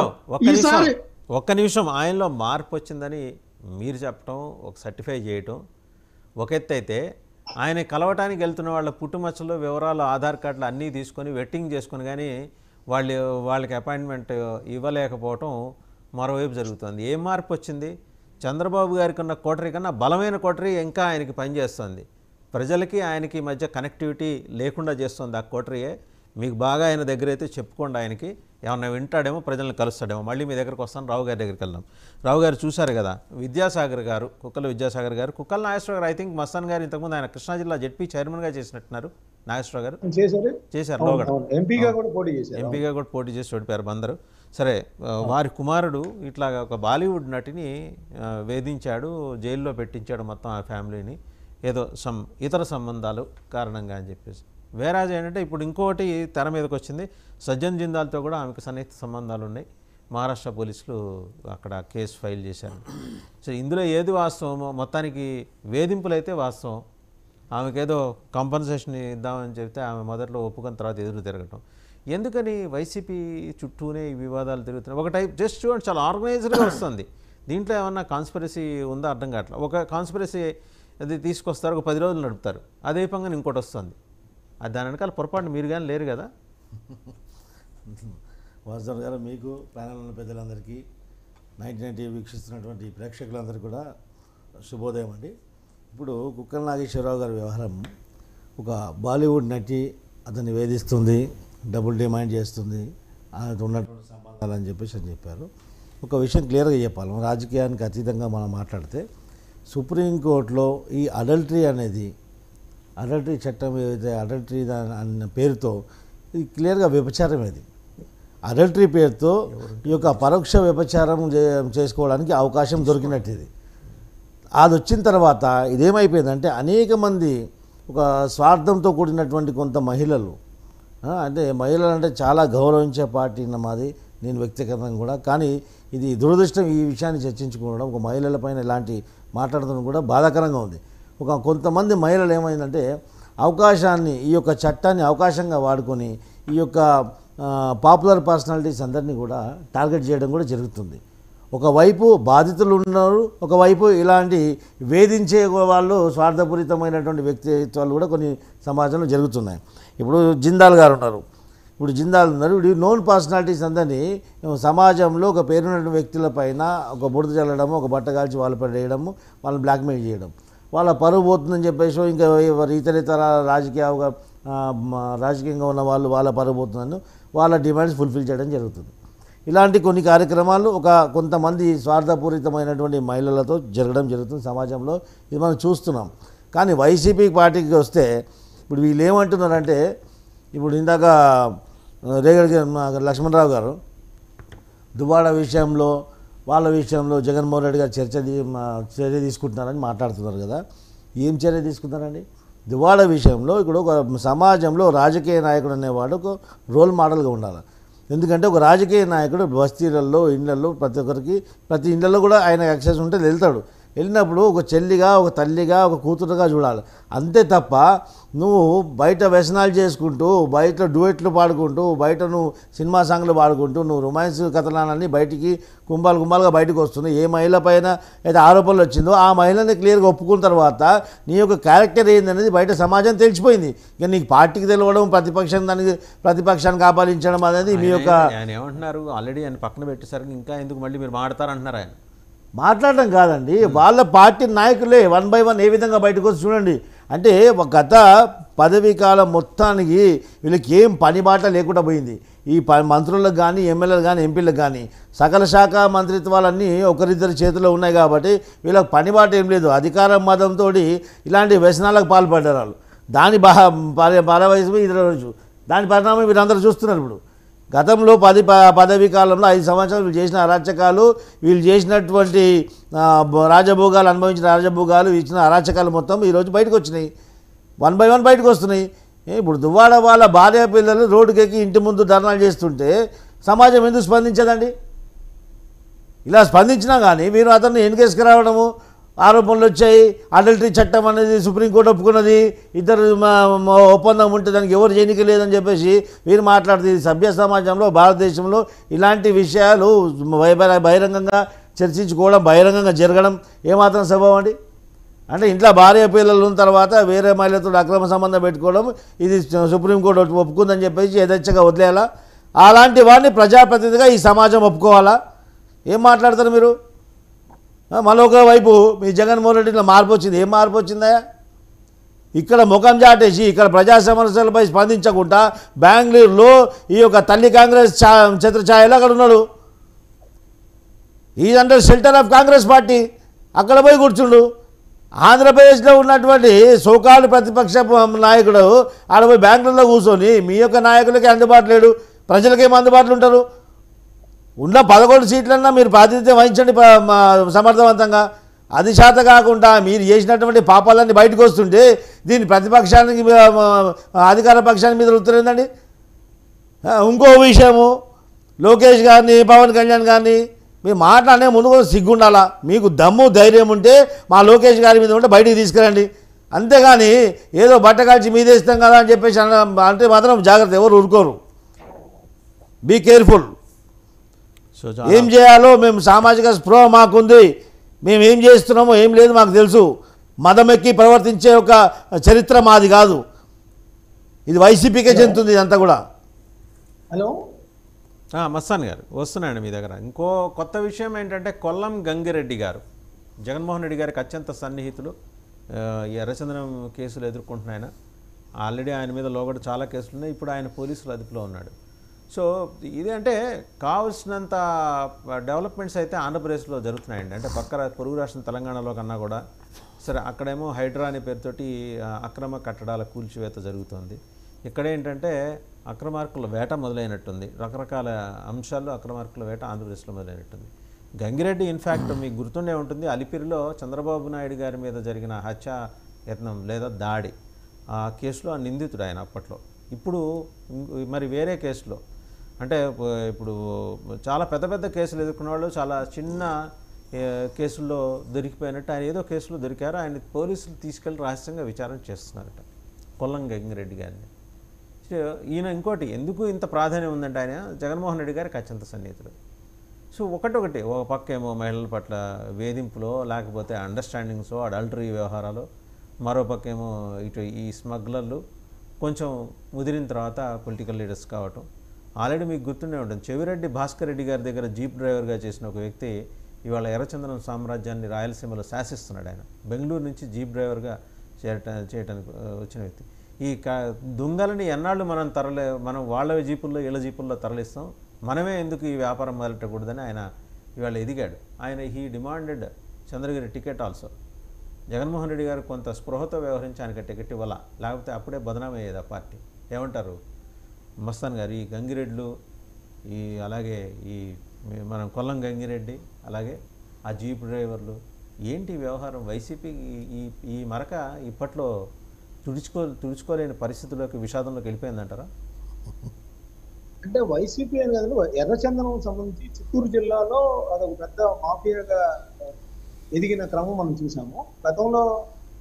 ఈసారి ఒక్క నిమిషం, ఆయనలో మార్పు వచ్చిందని మీరు చెప్పడం, ఒక సర్టిఫై చేయటం ఒక ఎత్తు అయితే, ఆయన కలవటానికి వెళ్తున్న వాళ్ళ పుట్టుమచ్చలు వివరాలు ఆధార్ కార్డులు అన్నీ తీసుకొని వెట్టింగ్ చేసుకొని కానీ వాళ్ళకి అపాయింట్మెంట్ ఇవ్వలేకపోవటం మరోవైపు జరుగుతుంది. ఏం మార్పు వచ్చింది? చంద్రబాబు గారికి ఉన్న కోటరీ కన్నా బలమైన కోటరీ ఇంకా ఆయనకి పనిచేస్తుంది. ప్రజలకి ఆయనకి మధ్య కనెక్టివిటీ లేకుండా చేస్తుంది ఆ కోటరీయే. మీకు బాగా ఆయన దగ్గర అయితే చెప్పుకోండి, ఆయనకి ఏమన్నా వింటాడేమో, ప్రజలను కలుస్తాడేమో. మళ్ళీ మీ దగ్గరకు వస్తాను, రావు గారి దగ్గరికి వెళ్దాం. రావు గారు చూశారు కదా, విద్యాసాగర్ గారు, కుక్కల విద్యాసాగర్ గారు, కుక్కల నాగేశ్వరరావు గారు, ఐ థింక్ మస్తాన్ గారు ఇంతకుముందు ఆయన కృష్ణా జిల్లా జెడ్పీ చైర్మన్గా చేసినట్టున్నారు. నాగేశ్వరరావు గారు చేశారు, లోగడ ఎంపీగా కూడా పోటీ చేసి ఓడిపోయారు బందరు. సరే, వారి కుమారుడు ఇట్లా ఒక బాలీవుడ్ నటిని వేధించాడు, జైల్లో పెట్టించాడు మొత్తం ఆ ఫ్యామిలీని, ఏదో ఇతర సంబంధాలు కారణంగా అని చెప్పేసి. వేరాజ్ ఏంటంటే ఇప్పుడు ఇంకోటి తెర మీదకి వచ్చింది, సజ్జన్ జిందాల్తో కూడా ఆమెకు సన్నిహిత సంబంధాలు ఉన్నాయి. మహారాష్ట్ర పోలీసులు అక్కడ కేసు ఫైల్ చేశారు. సో ఇందులో ఏది వాస్తవమో, మొత్తానికి వేధింపులు అయితే వాస్తవం. ఆమెకేదో కంపన్సేషన్ ఇద్దామని చెప్తే ఆమె మొదట్లో ఒప్పుకున్న తర్వాత ఎదురు తిరగటం. ఎందుకని వైసీపీ చుట్టూనే ఈ వివాదాలు తిరుగుతున్నాయి? ఒక టైప్ జస్ట్ చూడండి, చాలా ఆర్గనైజ్డ్గా వస్తుంది. దీంట్లో ఏమన్నా కాన్స్పిరసీ ఉందా అర్థం కావట్లేదు. ఒక కాన్స్పిరసీ అది తీసుకొస్తారు, ఒక 10 రోజులు నడుపుతారు, అదే పంగా ఇంకోటి వస్తుంది. అది దాని వెనకాల పొరపాటు మీరు కానీ లేరు కదా. వాసుదేవ్ గారు, మీకు ప్యానల్ ఉన్న పెద్దలందరికీ, 99 టీవీ వీక్షిస్తున్నటువంటి ప్రేక్షకులందరికీ కూడా శుభోదయం అండి. ఇప్పుడు కుక్కల నాగేశ్వరరావు గారి వ్యవహారం, ఒక బాలీవుడ్ నటి అతన్ని వేధిస్తుంది, డబ్బులు డిమాండ్ చేస్తుంది, ఆయనతో ఉన్నటువంటి సంబంధాలు అని చెప్పారు. ఒక విషయం క్లియర్గా చెప్పాలి, రాజకీయానికి అతీతంగా మనం మాట్లాడితే, సుప్రీంకోర్టులో ఈ అడల్టరీ అనేది, అడల్టరీ చట్టం ఏదైతే అడల్టరీ అన్న పేరుతో ఇది క్లియర్గా వ్యభిచారం. ఇది అడల్టరీ పేరుతో ఈ యొక్క పరోక్ష వ్యభిచారం చేసుకోవడానికి అవకాశం దొరికినట్టు. ఇది అది వచ్చిన తర్వాత ఇదేమైపోయిందంటే, అనేక మంది ఒక స్వార్థంతో కూడినటువంటి కొంత మహిళలు, అంటే మహిళలు అంటే చాలా గౌరవించే పార్టీ మాది, నేను వ్యక్తిగతంగా కూడా, కానీ ఇది దురదృష్టం. ఈ విషయాన్ని చర్చించుకోవడం, ఒక మహిళల పైన ఇలాంటి మాట్లాడడం కూడా బాధాకరంగా ఉంది. కొంతమంది మహిళలు ఏమైందంటే, అవకాశాన్ని, ఈ యొక్క చట్టాన్ని అవకాశంగా వాడుకొని ఈ యొక్క పాపులర్ పర్సనాలిటీస్ అందరినీ కూడా టార్గెట్ చేయడం కూడా జరుగుతుంది. ఒకవైపు బాధితులు ఉన్నారు, ఒకవైపు ఇలాంటి వేధించే వాళ్ళు, స్వార్థపూరితమైనటువంటి వ్యక్తిత్వాలు కూడా కొన్ని సమాజంలో జరుగుతున్నాయి. ఇప్పుడు జిందాల్ గారు ఉన్నారు, ఇప్పుడు నోన్ పర్సనాలిటీస్ అందరినీ సమాజంలో ఒక పేరున్న వ్యక్తుల పైన ఒక బురద చల్లడము, ఒక బట్ట కాల్చి వాళ్ళపై వేయడము, వాళ్ళని బ్లాక్మెయిల్ చేయడం, వాళ్ళ పరువు పోతుందని చెప్పేసి ఇంకా ఇతర రాజకీయంగా ఉన్న వాళ్ళు వాళ్ళ పరువు పోతుందని వాళ్ళ డిమాండ్స్ ఫుల్ఫిల్ చేయడం జరుగుతుంది. ఇలాంటి కొన్ని కార్యక్రమాలు కొంతమంది స్వార్థపూరితమైనటువంటి మహిళలతో జరుగుతుంది సమాజంలో. ఇది మనం చూస్తున్నాం. కానీ వైసీపీ పార్టీకి వస్తే ఇప్పుడు వీళ్ళు ఏమంటున్నారంటే, ఇప్పుడు ఇందాక రేగడి లక్ష్మణరావు గారు దువ్వాడ విషయంలో, వాళ్ళ విషయంలో జగన్మోహన్ రెడ్డి గారు చర్య తీసుకుంటున్నారని మాట్లాడుతున్నారు కదా. ఏం చర్య తీసుకుంటారండి? దువ్వాడ విషయంలో ఇప్పుడు ఒక సమాజంలో రాజకీయ నాయకుడు అనేవాడు ఒక రోల్ మోడల్గా ఉండాలి. ఎందుకంటే ఒక రాజకీయ నాయకుడు బస్తీలలో ఇళ్లలో ప్రతి ఇళ్లలో కూడా ఆయన యాక్సెస్ ఉంటే వెళ్తాడు. వెళ్ళినప్పుడు ఒక చెల్లిగా, ఒక తల్లిగా, ఒక కూతురుగా చూడాలి. అంతే తప్ప నువ్వు బయట వ్యసనాలు చేసుకుంటూ, బయట డ్యూయెట్లు పాడుకుంటూ, బయట నువ్వు సినిమా సాంగ్లు పాడుకుంటూ, నువ్వు రొమాన్స్ కథనాలన్నీ బయటికి గుంపాలుగా బయటకు వస్తున్నాయి. ఏ మహిళ పైన అయితే ఆరోపణలు వచ్చిందో ఆ మహిళని క్లియర్గా ఒప్పుకున్న తర్వాత నీ యొక్క క్యారెక్టర్ ఏందనేది బయట సమాజం తెలిసిపోయింది. ఇక నీకు పార్టీకి తెలవడం, ప్రతిపక్షాన్ని కాపాలించడం అనేది మీ యొక్క ఆయన ఏమంటున్నారు, ఆల్రెడీ ఆయన పక్కన పెట్టేసరికి ఇంకా ఎందుకు మళ్ళీ మీరు మాట్లాడతారంటున్నారు. ఆయన మాట్లాడడం కాదండి, వాళ్ళ పార్టీ నాయకులే 1 by 1 ఏ విధంగా బయటకు వచ్చి చూడండి. అంటే గత పదవీ కాలం మొత్తానికి వీళ్ళకి ఏం పని బాట లేకుండా పోయింది. ఈ మంత్రులకు కానీ, ఎమ్మెల్యేలకు కానీ, ఎంపీలకు కానీ సకల శాఖ మంత్రిత్వాలన్నీ ఒకరిద్దరి చేతిలో ఉన్నాయి కాబట్టి వీళ్ళకి పని బాట ఏం లేదు. అధికార మదంతో ఇలాంటి వ్యసనాలకు పాల్పడ్డారు వాళ్ళు. దాని వయసు దాని పరిణామం వీరందరూ చూస్తున్నారు. ఇప్పుడు గతంలో పదవీ కాలంలో 5 సంవత్సరాలు వీళ్ళు చేసిన అరాచకాలు, వీళ్ళు చేసినటువంటి రాజభోగాలు, అనుభవించిన రాజభోగాలు, ఇచ్చిన అరాచకాలు మొత్తం ఈరోజు బయటకు వచ్చినాయి. 1 by 1 బయటకు వస్తున్నాయి. ఇప్పుడు దువ్వాడ వాళ్ళ భార్య పిల్లలు రోడ్డుకెక్కి ఇంటి ముందు ధర్నాలు చేస్తుంటే సమాజం ఎందుకు స్పందించదండి? ఇలా స్పందించినా కానీ మీరు అతన్ని ఎన్నికేసుకురావడము, ఆరోపణలు వచ్చాయి, అడల్టరీ చట్టం అనేది సుప్రీంకోర్టు ఒప్పుకున్నది, ఇద్దరు ఒప్పందం ఉంటే దానికి ఎవరు చేయనికి లేదని చెప్పేసి వీరు మాట్లాడుతుంది. సభ్య సమాజంలో భారతదేశంలో ఇలాంటి విషయాలు బహిరంగంగా చర్చించుకోవడం, బహిరంగంగా జరగడం ఏమాత్రం స్వభావం అండి? అంటే ఇంట్లో భార్య పిల్లలు ఉన్న తర్వాత వేరే మహిళతో అక్రమ సంబంధం పెట్టుకోవడం ఇది సుప్రీంకోర్టు ఒప్పుకుందని చెప్పేసి యథేచ్ఛగా వదిలేయాలా? అలాంటి వాడిని ప్రజాప్రతినిధిగా ఈ సమాజం ఒప్పుకోవాలా? ఏం మాట్లాడతారు మీరు? మరొక వైపు మీ జగన్మోహన్ రెడ్డిలో మార్పు వచ్చింది. ఏం మార్పు వచ్చిందా? ఇక్కడ ముఖం చాటేసి ఇక్కడ ప్రజా సమస్యలపై స్పందించకుండా బెంగళూరులో ఈ యొక్క తల్లి కాంగ్రెస్ ఛత్రఛాయలో అక్కడ ఉన్నాడు. ఈ under shelter of Congress party. అక్కడ పోయి కూర్చుండు. ఆంధ్రప్రదేశ్లో ఉన్నటువంటి సోకాలు ప్రతిపక్ష నాయకుడు ఆడ పోయి బెంగళూరులో కూర్చొని మీ యొక్క నాయకులకి అందుబాటు లేడు, ప్రజలకేమో అందుబాటులో ఉంటారు. ఉన్న 11 సీట్లన్నా మీరు ప్రాతినిధ్యం వహించండి సమర్థవంతంగా. అది శాత కాకుండా మీరు చేసినటువంటి పాపాలన్నీ బయటకు వస్తుంటే దీన్ని ప్రతిపక్షానికి అధికార పక్షానికి మీద ఉత్తరేందండి. ఇంకో విషయము, లోకేష్ గారిని, పవన్ కళ్యాణ్ గారిని మీరు మాట్లాడే ముందు కూడా సిగ్గుండాలా. మీకు దమ్ము ధైర్యం ఉంటే మా లోకేష్ గారి మీద ఉంటే బయటికి తీసుకురండి. అంతేగాని ఏదో బట్టకాల్చి మీదేస్తాం కదా అని చెప్పేసి అంటే మాత్రం జాగ్రత్త, ఎవరు ఊరుకోరు. Be careful. ఏం చేయాలో మేము సామాజిక స్పృహ మాకుంది. మేము ఏం చేస్తున్నామో ఏం లేదు మాకు తెలుసు. మదమెక్కి ప్రవర్తించే ఒక చరిత్ర మాది కాదు. ఇది వైసీపీకే చెందుతుంది ఇదంతా కూడా. హలో మస్తాన్ గారు వస్తున్నాయండి మీ దగ్గర. ఇంకో కొత్త విషయం ఏంటంటే కొల్లం గంగిరెడ్డి గారు జగన్మోహన్ రెడ్డి గారికి అత్యంత సన్నిహితులు. ఎర్రచందనం కేసులు ఎదుర్కొంటున్న ఆయన. ఆల్రెడీ ఆయన మీద లోగడ చాలా కేసులు ఉన్నాయి. ఇప్పుడు ఆయన పోలీసుల అదుపులో ఉన్నాడు. సో ఇది అంటే కావాల్సినంత డెవలప్మెంట్స్ అయితే ఆంధ్రప్రదేశ్లో జరుగుతున్నాయండి. అంటే పక్క పొరుగు రాష్ట్రం తెలంగాణలో కన్నా కూడా సరే అక్కడేమో హైడ్రా అనే పేరుతోటి అక్రమ కట్టడాల కూల్చివేత జరుగుతుంది. ఇక్కడేంటంటే అక్రమార్కుల వేట మొదలైనట్టుంది. రకరకాల అంశాల్లో అక్రమార్కుల వేట ఆంధ్రప్రదేశ్లో మొదలైనట్టుంది. గంగిరెడ్డి ఇన్ఫ్యాక్ట్ మీకు గుర్తుండే ఉంటుంది, అలిపిరిలో చంద్రబాబు నాయుడు గారి మీద జరిగిన హత్య యత్నం లేదా దాడి ఆ కేసులో నిందితుడు ఆయన అప్పట్లో. ఇప్పుడు మరి వేరే కేసులో అంటే ఇప్పుడు చాలా పెద్ద పెద్ద కేసులు ఎదుర్కొన్న వాళ్ళు చాలా చిన్న కేసుల్లో దొరికిపోయినట్టు ఆయన ఏదో కేసులో దొరికారు. ఆయన పోలీసులు తీసుకెళ్ళి రహస్యంగా విచారణ చేస్తున్నారట కొల్లం గంగిరెడ్డి గారిని. ఈయన ఇంకోటి ఎందుకు ఇంత ప్రాధాన్యం ఉందంటే ఆయన జగన్మోహన్ రెడ్డి గారికి అత్యంత సన్నిహితుడు. సో ఒకటి ఒక పక్క ఏమో మహిళల పట్ల వేధింపులో లేకపోతే అండర్స్టాండింగ్సో అడల్టరీ వ్యవహారాలు, మరో పక్క ఏమో ఇటు ఈ స్మగ్లర్లు కొంచెం ముదిరిన తర్వాత పొలిటికల్ లీడర్స్ కావటం. ఆల్రెడీ మీకు గుర్తుండే ఉంటుంది, చెవిరెడ్డి భాస్కర్ రెడ్డి గారి దగ్గర జీప్ డ్రైవర్గా చేసిన ఒక వ్యక్తి ఇవాళ ఎర్రచందనం సామ్రాజ్యాన్ని రాయలసీమలో శాసిస్తున్నాడు. ఆయన బెంగళూరు నుంచి జీప్ డ్రైవర్గా చేయడానికి వచ్చిన వ్యక్తి. ఈ దొంగలని ఎన్నాళ్ళు మనం వాళ్ళ జీపుల్లో వీళ్ళ జీపుల్లో తరలిస్తాం, మనమే ఎందుకు ఈ వ్యాపారం మొదలెట్టకూడదని ఆయన ఇవాళ ఎదిగాడు. ఆయన he demanded Chandragiri ticket also. Jaganmohan Reddy గారు కొంత స్పృహతో వ్యవహరించి ఆయనకి టికెట్ ఇవ్వాల, లేకపోతే అప్పుడే బదనామయ్యేది ఆ పార్టీ. ఏమంటారు మస్తాన్ గారు? ఈ గంగిరెడ్లు అలాగే ఈ మనం కొల్లం గంగిరెడ్డి అలాగే ఆ జీప్ డ్రైవర్లు ఏంటి వ్యవహారం? వైసీపీకి ఈ మరక ఇప్పట్లో తుడుచుకోలేని పరిస్థితుల్లోకి, విషాదంలోకి వెళ్ళిపోయిందంటారా? అంటే వైసీపీ అని కదండి, ఎర్రచందనం సంబంధించి చిత్తూరు జిల్లాలో అదొక పెద్ద మాఫియాగా ఎదిగిన క్రమం మనం చూసాము. గతంలో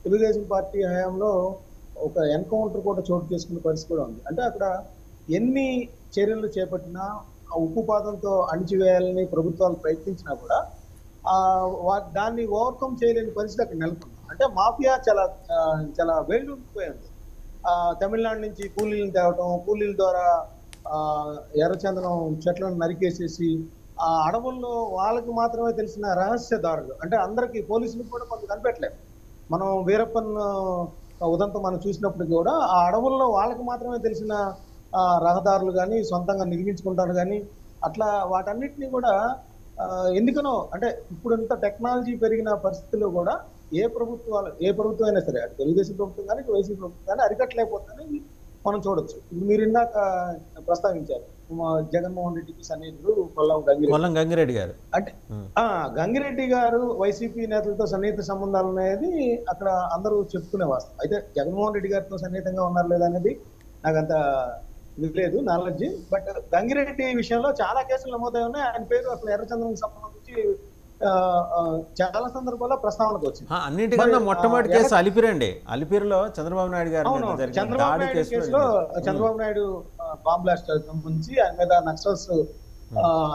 తెలుగుదేశం పార్టీ హయాంలో ఒక ఎన్కౌంటర్ కూడా చోటు చేసుకునే పరిస్థితి కూడా ఉంది. అంటే అక్కడ ఎన్ని చర్యలు చేపట్టినా ఆ ఉక్కుపాదంతో అణిచివేయాలని ప్రభుత్వాలు ప్రయత్నించినా కూడా దాన్ని ఓవర్కమ్ చేయలేని పరిస్థితి అక్కడ నెలకొంది. అంటే మాఫియా చాలా వేళ్ళూరిపోయింది. తమిళనాడు నుంచి కూలీలను తేవటం, కూలీల ద్వారా ఎర్రచందనం చెట్లను నరికేసేసి ఆ అడవుల్లో వాళ్ళకి మాత్రమే తెలిసిన రహస్యదారులు, అంటే అందరికీ పోలీసులకు కూడా కొంత కనిపెట్టలేదు. మనం వీరప్పన్ ఉదంతం మనం చూసినప్పుడు కూడా ఆ అడవుల్లో వాళ్ళకి మాత్రమే తెలిసిన రహదారులు కానీ సొంతంగా నిర్మించుకుంటారు కానీ అట్లా వాటన్నిటినీ కూడా ఎందుకనో అంటే ఇప్పుడు ఇంత టెక్నాలజీ పెరిగిన పరిస్థితుల్లో కూడా ఏ ప్రభుత్వం అయినా సరే, అటు తెలుగుదేశం ప్రభుత్వం కానీ ఇటు వైసీపీ ప్రభుత్వం కానీ అరికట్టలేకపోతుందని మనం చూడొచ్చు. ఇప్పుడు మీరు ఇందాక ప్రస్తావించారు జగన్మోహన్ రెడ్డికి సన్నిహితుడు కొల్లం గంగిరెడ్డి గారు. అంటే గంగిరెడ్డి గారు వైసీపీ నేతలతో సన్నిహిత సంబంధాలు అనేది అక్కడ అందరూ చెప్పుకునే వాస్తవం. అయితే జగన్మోహన్ రెడ్డి గారితో సన్నిహితంగా ఉన్నారు లేదా అనేది నాకంత లేదు నాలెడ్జ్. బట్ గంగిరెడ్డి విషయంలో చాలా కేసులు నమోదై ఉన్నాయి. ఆయన పేరు అసలు ఎర్రచంద్రంకి సంబంధించి చాలా సందర్భాల్లో ప్రస్తావనకు వచ్చింది. అన్నింటికన్నా మొట్టమొదటి కేసు అలిపిరండి. అలిపిరిలో చంద్రబాబు నాయుడు గారు చంద్రబాబు నాయుడు బాంబ్ బ్లాస్ట్ సంబంధించి ఆయన మీద నక్సల్స్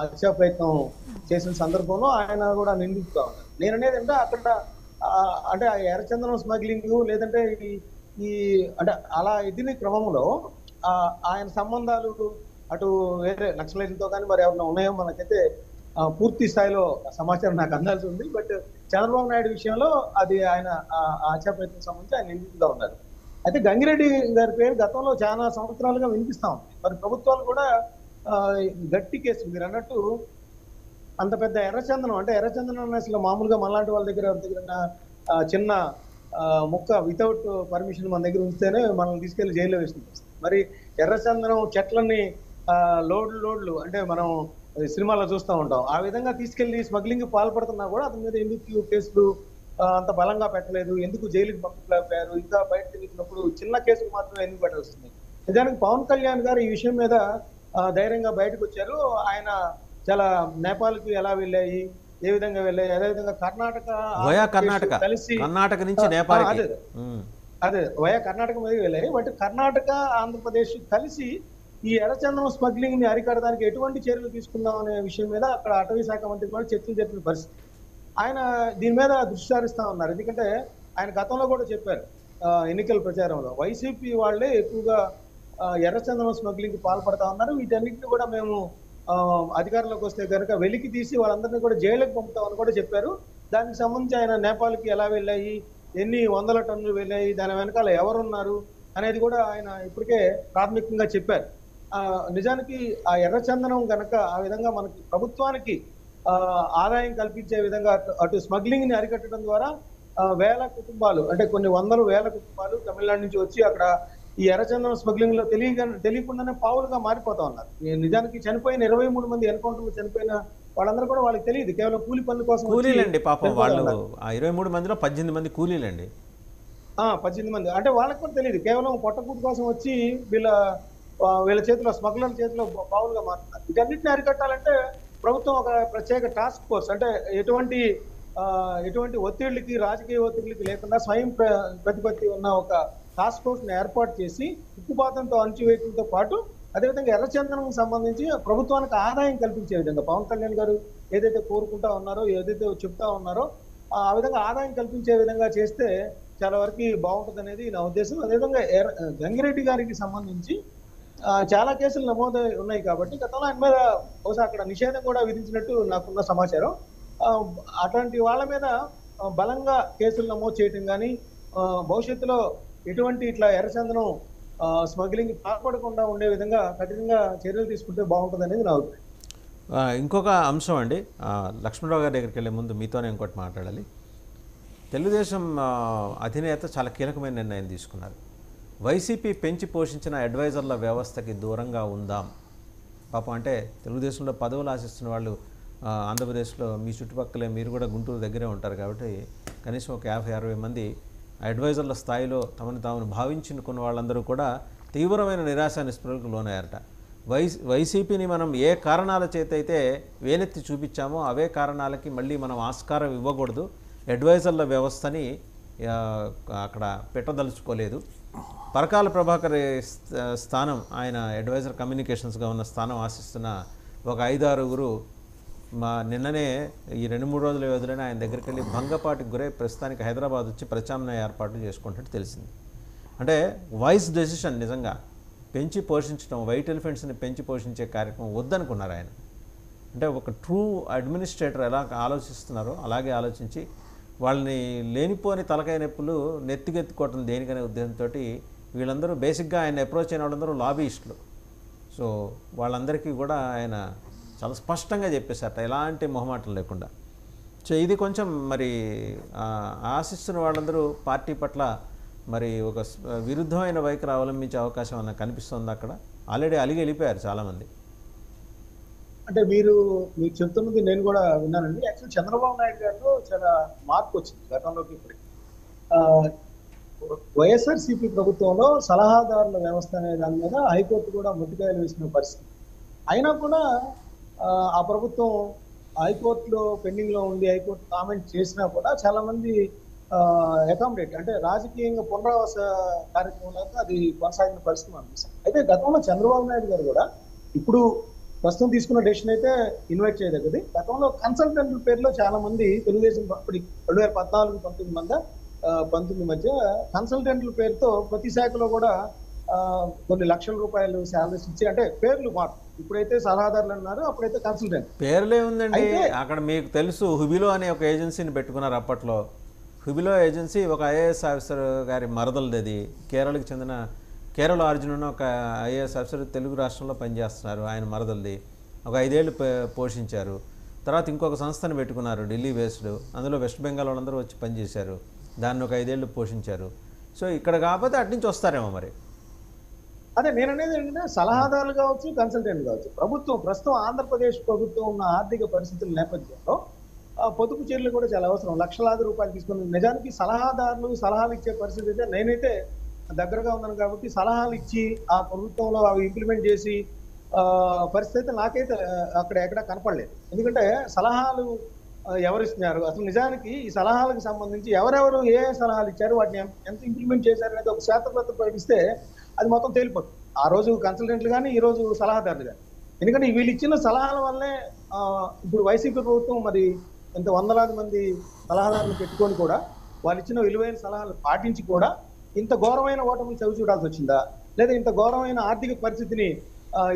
హత్యా ప్రయత్నం చేసిన సందర్భంలో ఆయన కూడా నిందితుగా ఉన్నారు. నేను అనేది అంటే అక్కడ అంటే ఎర్రచందనం స్మగ్లింగ్ లేదంటే ఈ అంటే అలా ఎదిన క్రమంలో ఆయన సంబంధాలు అటు వేరే నక్సలైట్లతో కానీ మరి ఎవరైనా ఉన్నాయో మనకైతే పూర్తి స్థాయిలో సమాచారం నాకు అందాల్సి ఉంది. బట్ చంద్రబాబు నాయుడు విషయంలో అది ఆయన హత్యా ప్రయత్నం సంబంధించి ఆయన నిందితుగా ఉన్నారు. అయితే గంగిరెడ్డి గారి పేరు గతంలో చాలా సంవత్సరాలుగా వినిపిస్తా ఉంది. మరి ప్రభుత్వాలు కూడా గట్టి కేసు మీరు అన్నట్టు అంత పెద్ద ఎర్రచందనం, అంటే ఎర్రచందనం అసలు మామూలుగా మనలాంటి వాళ్ళ దగ్గర చిన్న ముక్క వితౌట్ పర్మిషన్ మన దగ్గర ఉంచితేనే మనల్ని తీసుకెళ్లి జైల్లో వేసుకుంటాం. మరి ఎర్రచందనం చెట్లని లోడ్లు అంటే మనం సినిమాలో చూస్తూ ఉంటాం, ఆ విధంగా తీసుకెళ్లి స్మగ్లింగ్ పాల్పడుతున్నా కూడా అతని మీద ఎందుకు కేసులు అంత బలంగా పెట్టలేదు, ఎందుకు జైలుకి పంపలేకపోయారు, ఇంకా బయట తిరిగినప్పుడు చిన్న కేసులు మాత్రమే ఎందుకు పెట్టాల్సి వస్తుంది. నిజానికి పవన్ కళ్యాణ్ గారు ఈ విషయం మీద ధైర్యంగా బయటకు వచ్చారు. ఆయన చాలా నేపాల్కి ఎలా వెళ్ళాయి, ఏ విధంగా వెళ్ళాయి, అదేవిధంగా కర్ణాటక కలిసి నుంచి నేపాల్ అదే వయా కర్ణాటక మీద వెళ్ళాయి. బట్ కర్ణాటక ఆంధ్రప్రదేశ్ కలిసి ఈ ఎర్రచందనం స్మగ్లింగ్ ని అరికట్టడానికి ఎటువంటి చర్యలు తీసుకుందాం అనే విషయం మీద అక్కడ అటవీ శాఖ మంత్రి కూడా చర్చలు జరిపిన పరిస్థితి. ఆయన దీని మీద దృష్టి సారిస్తా ఉన్నారు. ఎందుకంటే ఆయన గతంలో కూడా చెప్పారు ఎన్నికల ప్రచారంలో వైసీపీ వాళ్ళే ఎక్కువగా ఎర్రచందనం స్మగ్లింగ్ కి పాల్పడతా ఉన్నారు, వీటన్నిటిని కూడా మేము అధికారంలోకి వస్తే కనుక వెలికి తీసి వాళ్ళందరినీ కూడా జైలుకి పంపుతామని కూడా చెప్పారు. దానికి సంబంధించి ఆయన నేపాల్కి ఎలా వెళ్ళాయి, ఎన్ని వందల టన్నులు వెళ్ళాయి, దాని వెనకాల ఎవరున్నారు అనేది కూడా ఆయన ఇప్పటికే ప్రాథమికంగా చెప్పారు. నిజానికి ఆ ఎర్రచందనం కనుక ఆ విధంగా మనకి ప్రభుత్వానికి ఆదాయం కల్పించే విధంగా అటు స్మగ్లింగ్ ని అరికట్టడం ద్వారా వేల కుటుంబాలు, అంటే కొన్ని వేల కుటుంబాలు తమిళనాడు నుంచి వచ్చి అక్కడ ఈ ఎర్రచందనం స్మగ్లింగ్ లో తెలియకుండానే పావులుగా మారిపోతా ఉన్నారు. నిజానికి చనిపోయిన 23 మంది ఎన్కౌంటర్లు చనిపోయిన వాళ్ళందరూ కూడా వాళ్ళకి తెలియదు, కేవలం కూలి పనుల కోసం. కూలీలండి పాపం వాళ్ళు. 23 మందిలో 18 మంది కూలీలండి. 18 మంది అంటే వాళ్ళకి కూడా తెలియదు, కేవలం పొట్టకూటి కోసం వచ్చి వీళ్ళ చేతిలో స్మగ్లర్ చేతిలో పావులుగా మారుతున్నారు. వీటన్నిటిని అరికట్టాలంటే ప్రభుత్వం ఒక ప్రత్యేక టాస్క్ ఫోర్స్, అంటే ఎటువంటి ఒత్తిళ్లకి రాజకీయ ఒత్తిళ్లకి లేకుండా స్వయం ప్రతిపత్తి ఉన్న ఒక టాస్క్ ఫోర్స్ ని ఏర్పాటు చేసి ఉక్కుపాతంతో అణచివేయడంతో పాటు అదేవిధంగా ఎర్రచందనం సంబంధించి ప్రభుత్వానికి ఆదాయం కల్పించే విధంగా పవన్ కళ్యాణ్ గారు ఏదైతే కోరుకుంటా ఉన్నారో, ఏదైతే చెప్తా ఉన్నారో ఆ విధంగా ఆదాయం కల్పించే విధంగా చేస్తే చాలా వరకు బాగుంటుంది అనేది నా ఉద్దేశం. అదేవిధంగా గంగిరెడ్డి గారికి సంబంధించి చాలా కేసులు నమోదై ఉన్నాయి కాబట్టి గతంలో ఆయన మీద బహుశా అక్కడ నిషేధం కూడా విధించినట్టు నాకున్న సమాచారం. అట్లాంటి వాళ్ళ మీద బలంగా కేసులు నమోదు చేయటం కానీ భవిష్యత్తులో ఎటువంటి ఇట్లా ఎర్రచందనం స్మగ్లింగ్ పాల్పడకుండా ఉండే విధంగా కఠినంగా చర్యలు తీసుకుంటే బాగుంటుంది అనేది నా అభిప్రాయం. ఇంకొక అంశం అండి, లక్ష్మణరావు గారి దగ్గరికి వెళ్ళే ముందు మీతోనే ఇంకోటి మాట్లాడాలి. తెలుగుదేశం అధినేత చాలా కీలకమైన నిర్ణయం తీసుకున్నారు. వైసీపీ పెంచి పోషించిన అడ్వైజర్ల వ్యవస్థకి దూరంగా ఉందాం. పాపం అంటే తెలుగుదేశంలో పదవులు ఆశిస్తున్న వాళ్ళు ఆంధ్రప్రదేశ్లో మీ చుట్టుపక్కలే, మీరు కూడా గుంటూరు దగ్గరే ఉంటారు కాబట్టి కనీసం ఒక 50-60 మంది అడ్వైజర్ల స్థాయిలో తమను తాము భావించుకున్న వాళ్ళందరూ కూడా తీవ్రమైన నిరాశ నిస్పృహకు లోనయ్యారట. వైసీపీని మనం ఏ కారణాల చేత అయితే వేలెత్తి చూపించామో అవే కారణాలకి మళ్ళీ మనం ఆస్కారం ఇవ్వకూడదు. అడ్వైజర్ల వ్యవస్థని అక్కడ పెట్టదలుచుకోలేదు. పరకాల ప్రభాకర్ స్థానం, ఆయన అడ్వైజర్ కమ్యూనికేషన్స్గా ఉన్న స్థానం ఆశిస్తున్న ఒక 5-6 నిన్ననే ఈ 2-3 రోజుల వ్యవధిలోనే ఆయన దగ్గరికి వెళ్ళి భంగపాటికి గురై ప్రస్తుతానికి హైదరాబాద్ వచ్చి ప్రత్యామ్నాయ ఏర్పాట్లు చేసుకుంటున్నట్టు తెలిసింది. అంటే వాయిస్ డెసిషన్ నిజంగా పెంచి పోషించడం, వైట్ ఎలిఫెంట్స్ని పెంచి పోషించే కార్యక్రమం వద్దనుకున్నారు ఆయన. అంటే ఒక ట్రూ అడ్మినిస్ట్రేటర్ ఎలా ఆలోచిస్తున్నారో అలాగే ఆలోచించి వాళ్ళని లేనిపోని తలకాయ నొప్పులు నెత్తికెత్తుకోవటం దేనికనే ఉద్దేశంతో వీళ్ళందరూ బేసిక్గా ఆయన అప్రోచ్ అయిన వాళ్ళందరూ లాబీయిస్టులు. సో వాళ్ళందరికీ కూడా ఆయన చాలా స్పష్టంగా చెప్పేశారట, ఎలాంటి మొహమాటం లేకుండా. సో ఇది కొంచెం మరి ఆశిస్తున్న వాళ్ళందరూ పార్టీ పట్ల మరి ఒక విరుద్ధమైన వైఖరి అవలంబించే అవకాశం అన్న కనిపిస్తుంది. అక్కడ ఆల్రెడీ అలిగి వెళ్ళిపోయారు చాలామంది. అంటే మీరు చెప్తున్నది నేను కూడా విన్నానండి. యాక్చువల్ చంద్రబాబు నాయుడు గారిలో చాలా మార్పు వచ్చింది గతంలోకి ఇప్పుడు. వైఎస్ఆర్సీపీ ప్రభుత్వంలో సలహాదారుల వ్యవస్థ అనే దాని మీద హైకోర్టు కూడా మొట్టికాయలు వేసిన పరిస్థితి అయినా కూడా ఆ ప్రభుత్వం హైకోర్టులో పెండింగ్ లో ఉండి హైకోర్టు కామెంట్ చేసినా కూడా చాలా మంది అకామిడేట్ అంటే రాజకీయంగా పునరావాస కార్యక్రమంలో అది కొనసాగిన పరిస్థితి అనిపిస్తుంది. అయితే గతంలో చంద్రబాబు నాయుడు గారు కూడా ఇప్పుడు ప్రస్తుతం తీసుకున్న డెసిషన్ అయితే ఇన్వైట్ చేయదగ్గది. గతంలో కన్సల్టెంట్ల పేరులో చాలా మంది తెలుగుదేశం అప్పుడు 2014-19 మధ్య కన్సల్టెంట్ల పేరుతో ప్రతి శాఖలో కూడా కొన్ని లక్షల రూపాయలు శాలరీస్ ఇచ్చి, అంటే పేర్లు మార్పు. ఇప్పుడైతే సలహాదారులు అన్నారు, అప్పుడైతే కన్సల్టెంట్. పేర్లే ఉందండి. అక్కడ మీకు తెలుసు హుబిలో అనే ఒక ఏజెన్సీని పెట్టుకున్నారు అప్పట్లో. హుబిలో ఏజెన్సీ ఒక ఐఏఎస్ ఆఫీసర్ గారి మరదలది, కేరళకి చెందిన కేరళ అర్జున్ ఒక ఐఏఎస్ ఆఫీసర్ తెలుగు రాష్ట్రంలో పనిచేస్తున్నారు, ఆయన మరదలది. ఒక 5 ఏళ్ళు పోషించారు. తర్వాత ఇంకొక సంస్థను పెట్టుకున్నారు ఢిల్లీ బేస్డ్, అందులో వెస్ట్ బెంగాల్ వాళ్ళందరూ వచ్చి పనిచేశారు, దాన్ని ఒక 5 ఏళ్ళు పోషించారు. సో ఇక్కడ కాకపోతే అటు నుంచి వస్తారేమో మరి. అదే నేను అనేది ఏంటంటే సలహాదారులు కావచ్చు, కన్సల్టెంట్ కావచ్చు, ప్రస్తుతం ఆంధ్రప్రదేశ్ ప్రభుత్వం ఉన్న ఆర్థిక పరిస్థితుల నేపథ్యంలో పొదుపు చర్యలు కూడా చాలా అవసరం. లక్షలాది రూపాయలు తీసుకుని నిజానికి సలహాదారులు సలహాలు ఇచ్చే పరిస్థితి అయితే నేనైతే దగ్గరగా ఉన్నాను కాబట్టి సలహాలు ఇచ్చి ఆ ప్రభుత్వంలో అవి ఇంప్లిమెంట్ చేసి పరిస్థితి నాకైతే అక్కడ ఎక్కడ కనపడలేదు. ఎందుకంటే సలహాలు ఎవరు ఇస్తున్నారు, అసలు నిజానికి ఈ సలహాలకు సంబంధించి ఎవరెవరు ఏ సలహాలు ఇచ్చారు, వాటిని ఎంత ఇంప్లిమెంట్ చేశారు అనేది ఒక శాతపత్రం ప్రకటిస్తే అది మొత్తం తేలిపోతుంది. ఆ రోజు కన్సల్టెంట్లు కానీ ఈ రోజు సలహాదారులు కానీ. ఎందుకంటే వీళ్ళు ఇచ్చిన సలహాల వల్లే ఇప్పుడు వైసీపీ ప్రభుత్వం మరి ఇంత వందలాది మంది సలహాదారులు పెట్టుకొని కూడా వాళ్ళు ఇచ్చిన విలువైన సలహాలు పాటించి కూడా ఇంత ఘోరమైన ఓటమిని చవి చూడాల్సి వచ్చిందా, లేదా ఇంత ఘోరమైన ఆర్థిక పరిస్థితిని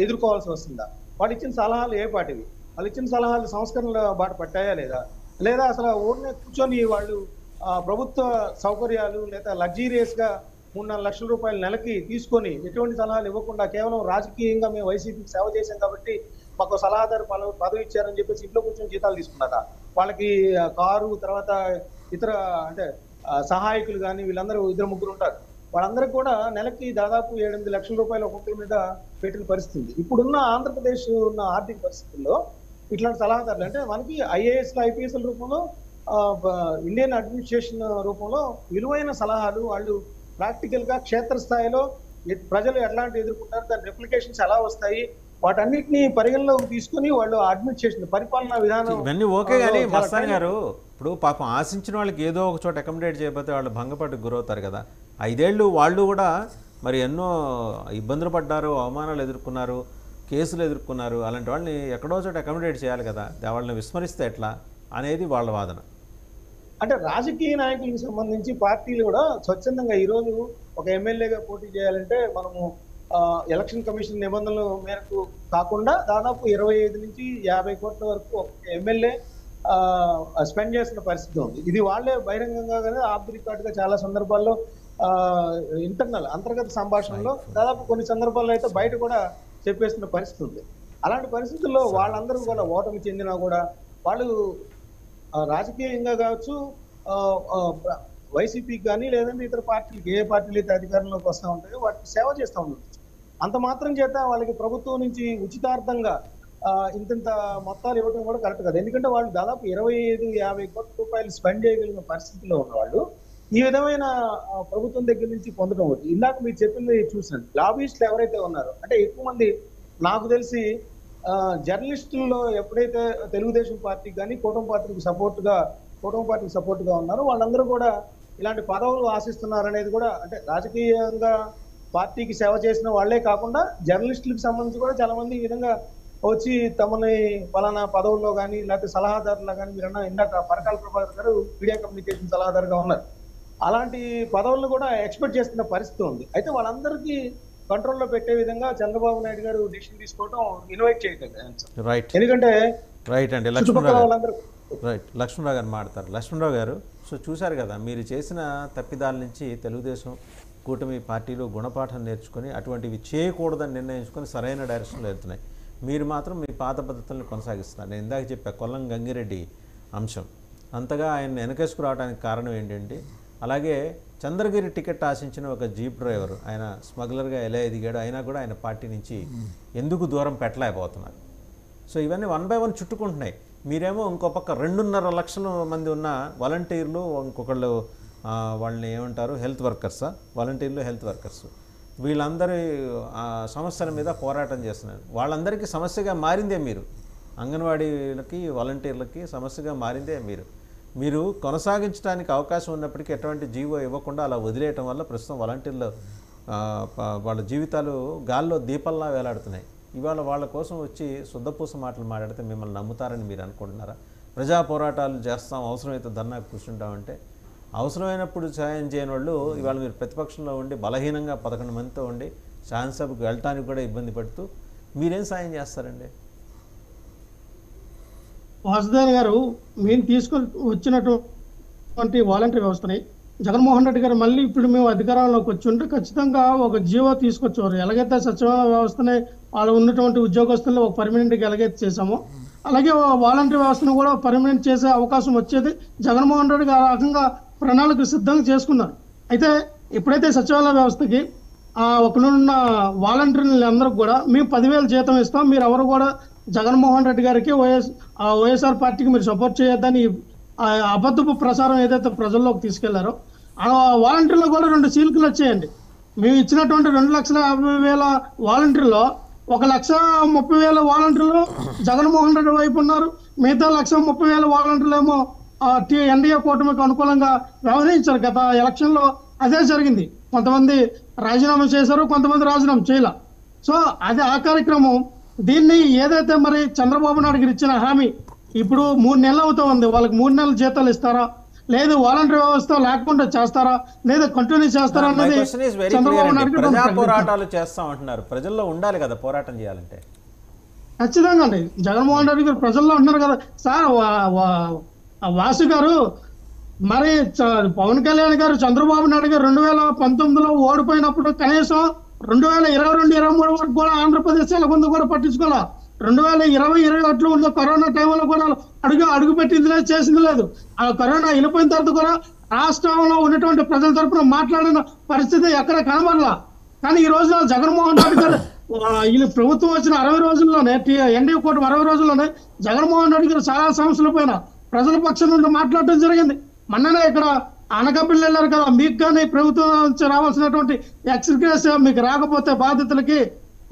ఎదుర్కోవాల్సి వస్తుందా? వాళ్ళు ఇచ్చిన సలహాలు ఏ పాటివి? వాళ్ళు ఇచ్చిన సలహాలు సంస్కరణల బాట పట్టాయా లేదా అసలు ఊరినే కూర్చొని వాళ్ళు ప్రభుత్వ సౌకర్యాలు లేదా లగ్జీరియస్ గా 3-4 లక్షల రూపాయలు నెలకి తీసుకొని ఎటువంటి సలహాలు ఇవ్వకుండా కేవలం రాజకీయంగా మేము వైసీపీకి సేవ చేశాం కాబట్టి మాకు సలహాదారు పదవి ఇచ్చారని చెప్పేసి ఇంట్లో కూర్చొని జీతాలు తీసుకున్నారా? వాళ్ళకి కారు, తర్వాత ఇతర అంటే సహాయకులు కానీ వీళ్ళందరూ 2-3 ఉంటారు. వాళ్ళందరికీ కూడా నెలకి దాదాపు 7-8 లక్షల రూపాయలు ఒక్కొక్కరి మీద పెట్టిన పరిస్థితి. ఇప్పుడున్న ఆంధ్రప్రదేశ్ ఉన్న ఆర్థిక పరిస్థితుల్లో ఇట్లాంటి సలహాదారులు అంటే మనకి ఐఏఎస్లు ఐపీఎస్ల రూపంలో ఇండియన్ అడ్మినిస్ట్రేషన్ రూపంలో విలువైన సలహాలు వాళ్ళు ప్రాక్టికల్ గా క్షేత్రస్థాయిలో ప్రజలు ఎట్లాంటి ఎదుర్కొంటారు, దాని రిప్లికేషన్స్ ఎలా వస్తాయి, వాటన్నిటిని పరిగణలోకి తీసుకుని వాళ్ళు అడ్మినిస్ట్రేషన్ పరిపాలనా విధానం ఇవన్నీ ఓకే. కానీ మస్తాన్ గారు ఇప్పుడు పాపం ఆశించిన వాళ్ళకి ఏదో ఒక చోట అకామిడేట్ చేయకపోతే వాళ్ళు భంగపట్టుకు గురవుతారు కదా. 5 ఏళ్ళు వాళ్ళు కూడా మరి ఎన్నో ఇబ్బందులు పడ్డారు, అవమానాలు ఎదుర్కొన్నారు, కేసులు ఎదుర్కొన్నారు. అలాంటి వాళ్ళని ఎక్కడో చోట అకామిడేట్ చేయాలి కదా, వాళ్ళని విస్మరిస్తే ఎట్లా అనేది వాళ్ళ వాదన. అంటే రాజకీయ నాయకులకు సంబంధించి పార్టీలు కూడా స్వచ్ఛందంగా ఈరోజు ఒక ఎమ్మెల్యేగా పోటీ చేయాలంటే మనము ఎలక్షన్ కమిషన్ నిబంధనల మేరకు కాకుండా దాదాపు 25 నుంచి 50 కోట్ల వరకు ఒక ఎమ్మెల్యే స్పెండ్ చేస్తున్న పరిస్థితి ఉంది. ఇది వాళ్ళే బహిరంగంగా కానీ ఆఫ్ ది రికార్డ్ గా చాలా సందర్భాల్లో అంతర్గత సంభాషణలో దాదాపు కొన్ని సందర్భాల్లో అయితే బయట కూడా చెప్పేస్తున్న పరిస్థితి ఉంది. అలాంటి పరిస్థితుల్లో వాళ్ళందరూ కూడా ఓటమి చెందినా కూడా వాళ్ళు రాజకీయంగా కావచ్చు, వైసీపీకి కానీ లేదంటే ఇతర పార్టీలకి ఏ పార్టీలు అయితే అధికారంలోకి వస్తూ ఉంటాయో వాటికి సేవ చేస్తూ ఉండొచ్చు. అంత మాత్రం చేత వాళ్ళకి ప్రభుత్వం నుంచి ఉచితార్థంగా ఇంత మొత్తాలు ఇవ్వడం కూడా కరెక్ట్ కాదు. ఎందుకంటే వాళ్ళు దాదాపు 25-50 కోట్ల రూపాయలు స్పెండ్ చేయగలిగిన పరిస్థితిలో ఉన్నవాళ్ళు ఈ విధమైన ప్రభుత్వం దగ్గర నుంచి పొందడం అవుతుంది. ఇందాక మీరు చెప్పింది చూసాను, లాబీయిస్టులు ఎవరైతే ఉన్నారో అంటే ఎక్కువ మంది నాకు తెలిసి జర్నలిస్టుల్లో ఎప్పుడైతే తెలుగుదేశం పార్టీకి కానీ కూటమి పార్టీకి సపోర్ట్ గా ఉన్నారో వాళ్ళందరూ కూడా ఇలాంటి పదవులు ఆశిస్తున్నారు అనేది కూడా, అంటే రాజకీయంగా పార్టీకి సేవ చేసిన వాళ్లే కాకుండా జర్నలిస్టులకు సంబంధించి కూడా చాలా మంది ఈ విధంగా వచ్చి తమని పలానా పదవుల్లో కానీ లేకపోతే సలహాదారులా కానీ, మీరన్నా ఇందాక పరకాల ప్రభాకర్ గారు మీడియా కమ్యూనికేషన్ సలహాదారుగా ఉన్నారు, అలాంటి పదవులను కూడా ఎక్స్పెక్ట్ చేస్తున్న పరిస్థితి ఉంది. అయితే వాళ్ళందరికీ కంట్రోల్లో పెట్టే విధంగా చంద్రబాబు నాయుడు గారు డిసిషన్ తీసుకోవడం ఇన్వైట్ చేయగలిగారు. రైట్ ఎందుకంటే రైట్ అండి. లక్ష్మణరావు గారు మాట్లాడతారు. లక్ష్మణరావు గారు, సో చూశారు కదా, మీరు చేసిన తప్పిదాల నుంచి తెలుగుదేశం కూటమి పార్టీలు గుణపాఠం నేర్చుకొని అటువంటివి చేయకూడదని నిర్ణయించుకొని సరైన డైరెక్షన్లో వెళ్తున్నాయి. మీరు మాత్రం మీ పాత పద్ధతులను కొనసాగిస్తున్నారు. నేను ఇందాక చెప్పా కొల్లం గంగిరెడ్డి అంశం, అంతగా ఆయన వెనకేసుకురావడానికి కారణం ఏంటంటే, అలాగే చంద్రగిరి టికెట్ ఆశించిన ఒక జీప్ డ్రైవర్, ఆయన స్మగ్లర్గా ఎలా ఎదిగాడు, అయినా కూడా ఆయన పార్టీ నుంచి ఎందుకు దూరం పెట్టలేకపోతున్నారు. సో ఇవన్నీ 1 by 1 చుట్టుకుంటున్నాయి. మీరేమో ఇంకో పక్క 2.5 లక్షల మంది ఉన్న వాలంటీర్లు, ఇంకొకళ్ళు వాళ్ళని ఏమంటారు హెల్త్ వర్కర్సా, వాలంటీర్లు హెల్త్ వర్కర్స్, వీళ్ళందరి సమస్యల మీద పోరాటం చేస్తున్నారు. వాళ్ళందరికీ సమస్యగా మారిందే మీరు, అంగన్వాడీలకి వాలంటీర్లకి సమస్యగా మారిందే మీరు కొనసాగించడానికి అవకాశం ఉన్నప్పటికీ ఎటువంటి జీవో ఇవ్వకుండా అలా వదిలేయటం వల్ల ప్రస్తుతం వాలంటీర్లు వాళ్ళ జీవితాలు గాల్లో దీపంలా వేలాడుతున్నాయి. ఇవాళ వాళ్ళ కోసం వచ్చి శుద్ధపూస మాటలు మాట్లాడితే మిమ్మల్ని నమ్ముతారని మీరు అనుకుంటున్నారా? ప్రజా పోరాటాలు చేస్తాం, అవసరమైతే ధర్నాకు కూర్చుంటామంటే, అవసరమైనప్పుడు సాయం చేయని వాళ్ళు ఇవాళ మీరు ప్రతిపక్షంలో ఉండి బలహీనంగా 11 మందితో ఉండి శాసనసభకు వెళ్ళటానికి కూడా ఇబ్బంది పడుతూ మీరేం సాయం చేస్తారండి? వాసుదేవ్ గారు, మేము తీసుకొని వచ్చినటువంటి వాలంటీర్ వ్యవస్థని జగన్మోహన్ రెడ్డి గారు మళ్ళీ ఇప్పుడు మేము అధికారంలోకి వచ్చి ఉంటే ఖచ్చితంగా ఒక జీవో తీసుకొచ్చేవారు. ఎలాగైతే సచివాలయ వ్యవస్థని వాళ్ళు ఉన్నటువంటి ఉద్యోగస్తులను ఒక పర్మనెంట్గా ఎలాగైతే చేశామో, అలాగే వాలంటీర్ వ్యవస్థను కూడా పర్మనెంట్ చేసే అవకాశం వచ్చేది. జగన్మోహన్ రెడ్డి గారు ఆ రకంగా ప్రణాళిక సిద్ధంగా చేసుకున్నారు. అయితే ఎప్పుడైతే సచివాలయ వ్యవస్థకి ఒకనున్న వాలంటీర్లు అందరికి కూడా మేము 10,000 జీతం ఇస్తాం, మీరు ఎవరు కూడా జగన్మోహన్ రెడ్డి గారికి వైఎస్ఆర్ పార్టీకి మీరు సపోర్ట్ చేయొద్దని అబద్ధపు ప్రచారం ఏదైతే ప్రజల్లోకి తీసుకెళ్లారో, ఆ వాలంటీర్లు కూడా 2 సీల్కులు వచ్చేయండి. మేము ఇచ్చినటువంటి 2,50,000 వాలంటీర్లో 1,30,000 వాలంటీర్లు జగన్మోహన్ రెడ్డి వైపు ఉన్నారు. మిగతా 1,30,000 వాలంటీర్లు ఏమో ఎన్డీఏ కూటమికి అనుకూలంగా వ్యవహరించారు. గత ఎలక్షన్లో అదే జరిగింది. కొంతమంది రాజీనామా చేశారు, కొంతమంది రాజీనామా చేయలే. సో అది ఆ కార్యక్రమం. దీన్ని ఏదైతే మరి చంద్రబాబు నాయుడు గారు ఇచ్చిన హామీ ఇప్పుడు 3 నెలలు అవుతా ఉంది, వాళ్ళకి 3 నెలల జీతాలు ఇస్తారా, లేదు వాలంటీర్ వ్యవస్థ లేకుండా చేస్తారా, లేదా కంటిన్యూ చేస్తారా అన్నది చంద్రబాబు నాయుడు గారు పోరాటాలు చేస్తాం అంటున్నారు. ప్రజల్లో ఉండాలి కదా పోరాటం చేయాలంటే. ఖచ్చితంగా అండి, జగన్మోహన్ రెడ్డి గారు ప్రజల్లో ఉన్నారు కదా సార్. వాసు గారు, మరి పవన్ కళ్యాణ్ గారు చంద్రబాబు నాయుడు గారు 2019లో ఓడిపోయినప్పుడు కనీసం 2022-23 వరకు కూడా ఆంధ్రప్రదేశ్ ఎలా ఉందో కూడా పట్టించుకోవాలి. 2020-21 ఉన్న కరోనా టైంలో కూడా అడుగు పెట్టింది లేదు, చేసింది లేదు. ఆ కరోనా వెళ్ళిపోయిన తర్వాత కూడా రాష్ట్రంలో ఉన్నటువంటి ప్రజల తరఫున మాట్లాడిన పరిస్థితి ఎక్కడ కనబడలా. కానీ ఈ రోజున జగన్మోహన్ రెడ్డి గారు వీళ్ళు ప్రభుత్వం వచ్చిన 60 రోజుల్లోనే, ఎన్డీఏ కూటమి 60 రోజుల్లోనే జగన్మోహన్ రెడ్డి గారు చాలా సమస్యల పైన ప్రజల పక్షం నుండి మాట్లాడటం జరిగింది. మొన్ననే ఇక్కడ అనకాపల్లి వెళ్ళారు కదా, మీకు కానీ ప్రభుత్వం నుంచి రావాల్సినటువంటి ఎక్స్గ్రేస్ మీకు రాకపోతే బాధితులకి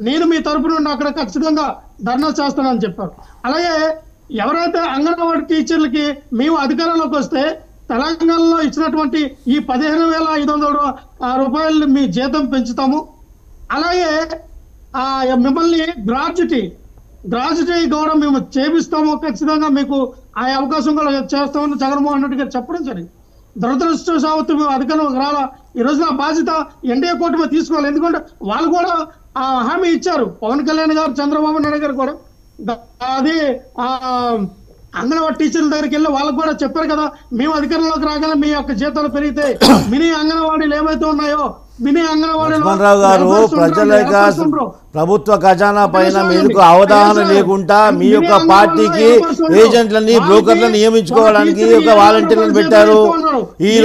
నేను మీ తరపు నుండి అక్కడ ఖచ్చితంగా ధర్నా చేస్తానని చెప్పారు. అలాగే ఎవరైతే అంగన్వాడీ టీచర్లకి మేము అధికారంలోకి వస్తే తెలంగాణలో ఇచ్చినటువంటి ఈ 15,500 రూపాయలు మీ జీతం పెంచుతాము, అలాగే మిమ్మల్ని గ్రాడ్యుటీ కూడా మేము చేపిస్తాము, ఖచ్చితంగా మీకు ఆ అవకాశం కూడా చేస్తామని జగన్మోహన్ రెడ్డి గారు చెప్పడం జరిగింది. దురదృష్టవశాత్తు మేము అధికారంలోకి రాలా. ఈ రోజు నా బాధ్యత ఎన్డీఏ కూటమి తీసుకోవాలి. ఎందుకంటే వాళ్ళు కూడా హామీ ఇచ్చారు, పవన్ కళ్యాణ్ గారు చంద్రబాబు నాయుడు గారు కూడా. అది అంగన్వాడీ టీచర్ల దగ్గరికి వెళ్ళి వాళ్ళకు కూడా చెప్పారు కదా, మేము అధికారంలోకి రాగానే మీ యొక్క జీతాలు పెరిగితే మినీ అంగన్వాడీలు ఏవైతే ఉన్నాయో లక్ష్మణరావు గారు, ప్రజల ప్రభుత్వ ఖజానా పైన మీకు అవగాహన లేకుండా మీ యొక్క పార్టీకి ఏజెంట్లని బ్రోకర్లను నియమించుకోవడానికి ఒక వాలంటీర్లను పెట్టారు. ఈ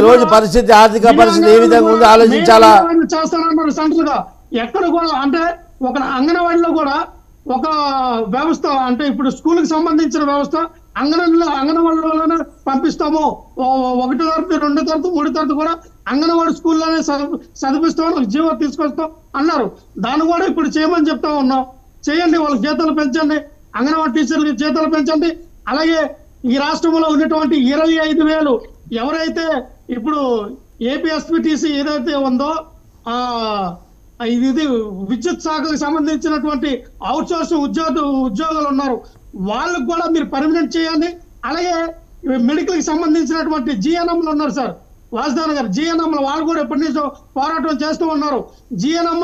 రోజు పరిస్థితి, ఆర్థిక పరిస్థితి ఏ విధంగా ఉందో ఆలోచించాలా. చేస్తానన్నారు సెంట్రల్ గా. ఎక్కడ కూడా అంటే ఒక అంగన్వాడీలో కూడా ఒక వ్యవస్థ, అంటే ఇప్పుడు స్కూల్ కి సంబంధించిన వ్యవస్థ అంగన్వాడీలోనే పంపిస్తాము, 1వ తరగతి 2వ తరగతి 3వ తరగతి కూడా అంగన్వాడీ స్కూల్లోనే చదివిస్తామని జీవో తీసుకొస్తాం అన్నారు. దాన్ని కూడా ఇప్పుడు చేయమని చెప్తా ఉన్నాం. చేయండి, వాళ్ళకి జీతాలు పెంచండి, అంగన్వాడీ టీచర్లకి జీతాలు పెంచండి. అలాగే ఈ రాష్ట్రంలో ఉన్నటువంటి 25,000 ఎవరైతే ఇప్పుడు ఏపీఎస్పీటీసీ ఏదైతే ఉందో ఇది విద్యుత్ శాఖకు సంబంధించినటువంటి అవుట్ సోర్స్ ఉద్యోగులు ఉన్నారు, వాళ్ళకు కూడా మీరు పర్మనెంట్ చేయండి. అలాగే మెడికల్ కి సంబంధించినటువంటి జిఎన్ఎంలు ఉన్నారు సార్, వాసుదేవన్ గారు, జిఎన్ఎంలు వాళ్ళు కూడా ఎప్పటి నుంచో పోరాటం చేస్తూ ఉన్నారు. జిఎన్ఎం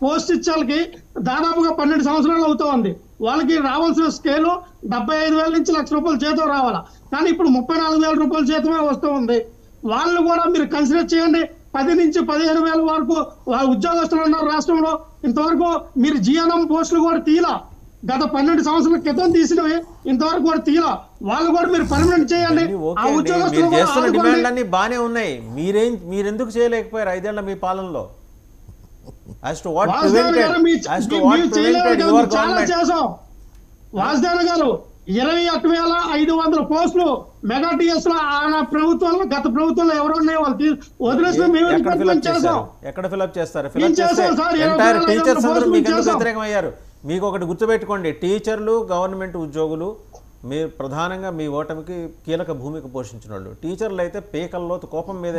పోస్ట్ ఇచ్చేకి దాదాపుగా 12 సంవత్సరాలు అవుతూ ఉంది. వాళ్ళకి రావాల్సిన స్కేలు 75,000 నుంచి ₹1,00,000 జీతం రావాలా, కానీ ఇప్పుడు ₹34,000 జీతమే వస్తూ ఉంది. వాళ్ళు కూడా మీరు కన్సిడర్ చేయండి. 10 నుంచి 15,000 వరకు వాళ్ళ ఉద్యోగస్తులు ఉన్నారు రాష్ట్రంలో. ఇంతవరకు మీరు జిఎన్ఎం పోస్టులు కూడా తీలా, గత 12 సంవత్సరాల క్రితం తీసినవి ఇంతవరకు కూడా తీలా. వాళ్ళు కూడా మీరు పర్మనెంట్ చేయండి. ఆ ఉద్యోగస్తులు డిమాండ్లన్నీ బాగానే ఉన్నాయి, మీరెందుకు చేయలేకపోయారు 5 ఏళ్ల మీ పాలనలో? చాలా చేసాం వాసుదేవన్ గారు. 21,500 పోస్టులు మెగా టీఎస్ లో ప్రభుత్వంలో, గత ప్రభుత్వంలో ఎవరు ఉన్నాయో వాళ్ళు వదిలేసి మేము చేసాం. ఎక్కడ ఫిల్అప్ చేస్తారు? టీచర్స్ అందరూ మీకు ఎందుకు వ్యతిరేకం అయ్యారు? మీకు ఒకటి గుర్తుపెట్టుకోండి, టీచర్లు గవర్నమెంట్ ఉద్యోగులు మీరు ప్రధానంగా మీ ఓటమికి కీలక భూమిక పోషించిన వాళ్ళు. టీచర్లు అయితే పేకల్లోతు కోపం మీద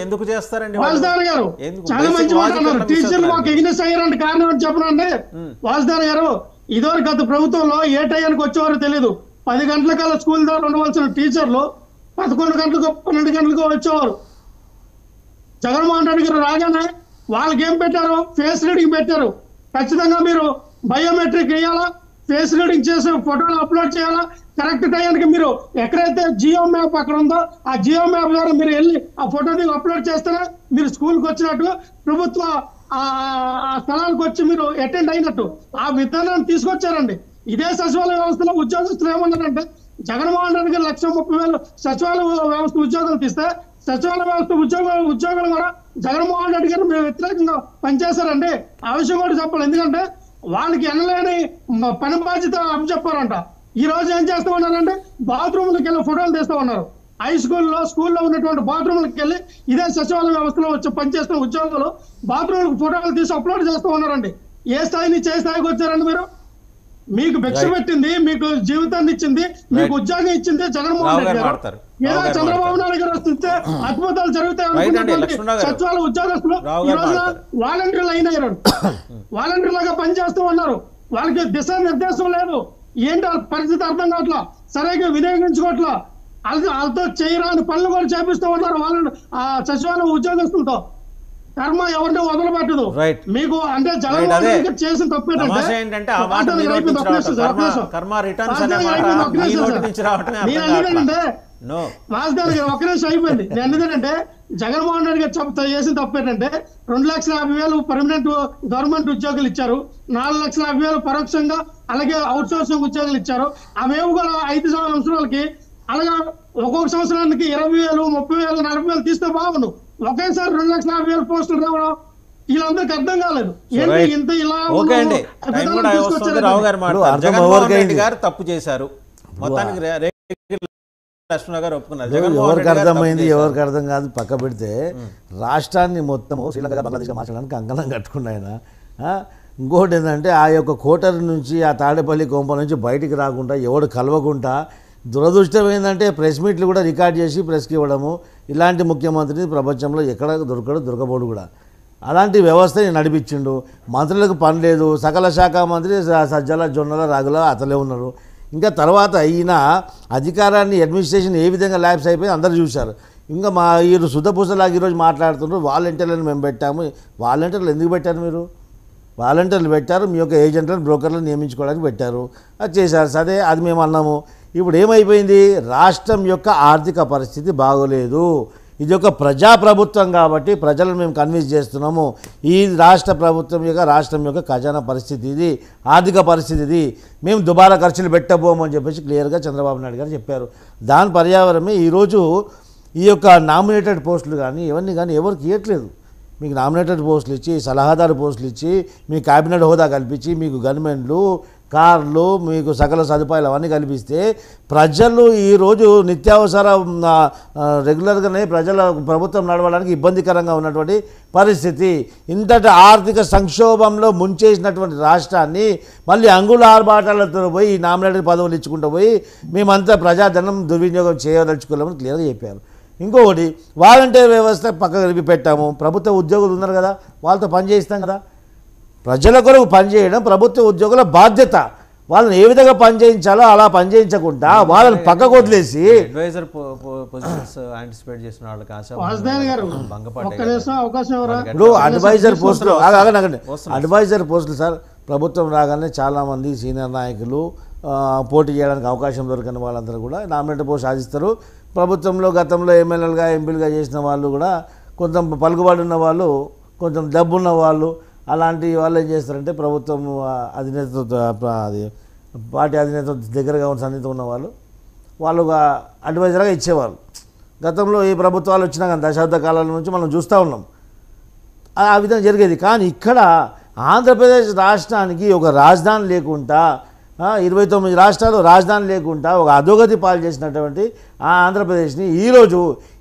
ఎందుకు చేస్తారండి? చాలా మంచి టీచర్లు మాకు ఎగ్నెస్ అయ్యారంటే కారణం అని చెప్పనండి వాసుదేవన్ గారు. ఇదివరకు గత ప్రభుత్వంలో ఏ టైంకి వచ్చేవారో తెలియదు. 10 గంటల కల్లా స్కూల్ ద్వారా ఉండవలసిన టీచర్లు 11 గంటలకు 12 గంటలకు వచ్చేవారు. జగన్మోహన్ రెడ్డి గారు రాగానే వాళ్ళకి ఏం పెట్టారు? ఫేస్ రీడింగ్ పెట్టారు. ఖచ్చితంగా మీరు బయోమెట్రిక్ వేయాలా, ఫేస్ రీడింగ్ చేసి ఫోటోలు అప్లోడ్ చేయాలా, కరెక్ట్ టైంకి మీరు ఎక్కడైతే జియో మ్యాప్ అక్కడ ఉందో ఆ జియో మ్యాప్ ద్వారా మీరు వెళ్ళి ఆ ఫోటో దిగి అప్లోడ్ చేస్తేనే మీరు స్కూల్కి వచ్చినట్టు, ప్రభుత్వ ఆ స్థలానికి వచ్చి మీరు అటెండ్ అయినట్టు ఆ విధానాన్ని తీసుకొచ్చారండి. ఇదే సచివాలయ వ్యవస్థలో ఉద్యోగస్తులు ఏమన్నారంటే, జగన్మోహన్ రెడ్డి గారు 1,30,000 సచివాలయ వ్యవస్థ ఉద్యోగాలు తీస్తే సచివాలయ వ్యవస్థ ఉద్యోగాలు కూడా జగన్మోహన్ రెడ్డి గారు మేము వ్యతిరేకంగా పనిచేశారండి. ఆ విషయం కూడా చెప్పాలి. ఎందుకంటే వాళ్ళకి ఎనలేని పని బాధ్యత అప్పచెప్పారంట. ఈ రోజు ఏం చేస్తూ ఉన్నారంటే బాత్రూమ్లకు వెళ్ళి ఫోటోలు తీస్తూ ఉన్నారు. హై స్కూల్లో ఉన్నటువంటి బాత్రూమ్లకు వెళ్ళి ఇదే సచివాలయ వ్యవస్థలో వచ్చి పనిచేస్తున్న ఉద్యోగులు బాత్రూమ్లకు ఫోటోలు తీసి అప్లోడ్ చేస్తూ ఉన్నారండి. ఏ స్థాయి నుంచి ఏ స్థాయికి వచ్చారండి మీరు? మీకు భిక్ష పెట్టింది, మీకు జీవితాన్ని ఇచ్చింది, మీకు ఉద్యోగం ఇచ్చింది జగన్మోహన్ రెడ్డి గారు. ఏదో చంద్రబాబు నాయుడు గారు వస్తే అద్భుతాలు జరుగుతాయి. సచివాలయ ఉద్యోగస్తులు ఈ రోజున వాలంటీర్లు అయినారు, వాలంటీర్లుగా పనిచేస్తూ ఉన్నారు. వాళ్ళకి దిశానిర్దేశం లేదు. ఏంటి వాళ్ళ పరిస్థితి అర్థం కావట్లా, సరిగ్గా వినియోగించుకోవట్లా. వాళ్ళతో చేయరాని పనులు కూడా చేపిస్తూ ఉన్నారు వాళ్ళు ఆ సచివాలయ ఉద్యోగస్తులతో. కర్మ ఎవరిని వదలబెట్టదు. మీకు అంటే జగన్మోహన్ రెడ్డి గారు చేసిన తప్పేంటంటే వాసుదేవన్ గారు ఒక్క నిమిషం అయిపోయింది. ఎందుకంటే జగన్మోహన్ రెడ్డి గారు చేసిన తప్పేంటంటే 2,50,000 పర్మనెంట్ గవర్నమెంట్ ఉద్యోగులు ఇచ్చారు, 4,50,000 పరోక్షంగా అలాగే అవుట్ సోర్సింగ్ ఉద్యోగులు ఇచ్చారు. అవేవి కూడా 5 సంవత్సరాలకి అలాగే ఒక్కొక్క సంవత్సరానికి 20,000, 30,000, 40,000 తీస్తే బాగుండు. ఒకేసారి 2,50,000 పోస్టులు రావడం వీళ్ళందరికీ అర్థం కాలేదు. ఇంత ఇలా జగన్మోహన్ రెడ్డి గారు తప్పు చేశారు, మొత్తానికి ఎవరికి అర్థమైంది ఎవరికి అర్థం కాదు పక్క పెడితే, రాష్ట్రాన్ని మొత్తం శ్రీలంక బంగ్లాదేశ్ మార్చడానికి కంకణం కట్టుకున్నాయన. ఇంకోటి ఏంటంటే ఆ యొక్క కోటరి నుంచి ఆ తాడేపల్లి కొంప నుంచి బయటికి రాకుండా ఎవడు కలవకుండా, దురదృష్టం ఏంటంటే ప్రెస్ మీట్లు కూడా రికార్డ్ చేసి ప్రెస్కి ఇవ్వడము. ఇలాంటి ముఖ్యమంత్రిని ప్రపంచంలో ఎక్కడ దొరకబోడు కూడా. అలాంటి వ్యవస్థని నడిపించిండు. మంత్రులకు పని లేదు. సకల శాఖ మంత్రి సజ్జల జొన్నల రాగుల అతలే ఉన్నారు. ఇంకా తర్వాత ఈయన అధికారాన్ని అడ్మినిస్ట్రేషన్ ఏ విధంగా ల్యాబ్స్ అయిపోయి అందరూ చూశారు. ఇంకా మా ఈ శుద్ధపూసలాగా ఈరోజు మాట్లాడుతున్నారు వాలంటీర్లను మేము పెట్టాము. వాలంటీర్లు ఎందుకు పెట్టారు మీరు? వాలంటీర్లు పెట్టారు, మీ యొక్క ఏజెంట్లను బ్రోకర్లను నియమించుకోవడానికి పెట్టారు, అది చేశారు. సరే, అది మేము అన్నాము. ఇప్పుడు ఏమైపోయింది? రాష్ట్రం యొక్క ఆర్థిక పరిస్థితి బాగోలేదు. ఇది ఒక ప్రజాప్రభుత్వం కాబట్టి ప్రజలను మేము కన్విన్స్ చేస్తున్నాము. ఈ రాష్ట్ర ప్రభుత్వం యొక్క రాష్ట్రం యొక్క ఖజానా పరిస్థితి ఇది, ఆర్థిక పరిస్థితి ఇది, మేము దుబారా ఖర్చులు పెట్టబోము అని చెప్పేసి క్లియర్గా చంద్రబాబు నాయుడు గారు చెప్పారు. దాని పర్యావరణమే ఈరోజు ఈ యొక్క నామినేటెడ్ పోస్టులు కానీ ఇవన్నీ కానీ ఎవరికి ఇవ్వట్లేదు. మీకు నామినేటెడ్ పోస్టులు ఇచ్చి, సలహాదారు పోస్టులు ఇచ్చి, మీ క్యాబినెట్ హోదా కల్పించి, మీకు గవర్నమెంట్లు కార్లు, మీకు సకల సదుపాయాలు అవన్నీ కల్పిస్తే ప్రజలు ఈరోజు నిత్యావసర రెగ్యులర్గానే ప్రభుత్వం నడవడానికి ఇబ్బందికరంగా ఉన్నటువంటి పరిస్థితి. ఇంతటి ఆర్థిక సంక్షోభంలో ముంచేసినటువంటి రాష్ట్రాన్ని మళ్ళీ అంగుళ ఆర్భాటాలతో పోయి ఈ నామినేటెడ్ పదవులు ఇచ్చుకుంటూ పోయి మేమంతా ప్రజాధనం దుర్వినియోగం చేయదలుచుకోలేమని క్లియర్గా చెప్పారు. ఇంకొకటి, వాలంటీర్ వ్యవస్థ పక్కకి పెట్టాము. ప్రభుత్వ ఉద్యోగులు ఉన్నారు కదా, వాళ్ళతో పని చేయిస్తాం కదా. ప్రజల కొరకు పనిచేయడం ప్రభుత్వ ఉద్యోగుల బాధ్యత. వాళ్ళని ఏ విధంగా పనిచేయించాలో అలా పనిచేయించకుండా వాళ్ళని పక్కకు వదిలేసి అడ్వైజర్ పొజిషన్స్ యాంటిసిపేట్ చేసిన వాళ్ళకి ఇప్పుడు అడ్వైజర్ పోస్టులు అడ్వైజర్ పోస్టులు సార్, ప్రభుత్వం రాగానే చాలామంది సీనియర్ నాయకులు పోటీ చేయడానికి అవకాశం దొరికిన వాళ్ళందరూ కూడా నామినేటెడ్ పోస్ట్ సాధిస్తారు. ప్రభుత్వంలో గతంలో ఎమ్మెల్యేలుగా ఎంపీలుగా చేసిన వాళ్ళు కూడా కొంచెం పలుకుబడి ఉన్న వాళ్ళు, కొంచెం డబ్బున్న వాళ్ళు, అలాంటి వాళ్ళు ఏం చేస్తారంటే ప్రభుత్వం అది పార్టీ అధినేత దగ్గరగా ఉన్న సన్నిహితం ఉన్న వాళ్ళు అడ్వైజర్గా ఇచ్చేవాళ్ళు. గతంలో ఈ ప్రభుత్వాలు వచ్చినా కానీ దశాబ్ద కాలాల నుంచి మనం చూస్తూ ఉన్నాం. ఆ విధంగా జరిగేది. కానీ ఇక్కడ ఆంధ్రప్రదేశ్ రాష్ట్రానికి ఒక రాజధాని లేకుండా 29 రాష్ట్రాలు రాజధాని లేకుండా ఒక అధోగతి పాలు చేసినటువంటి ఆ ఆంధ్రప్రదేశ్ని ఈరోజు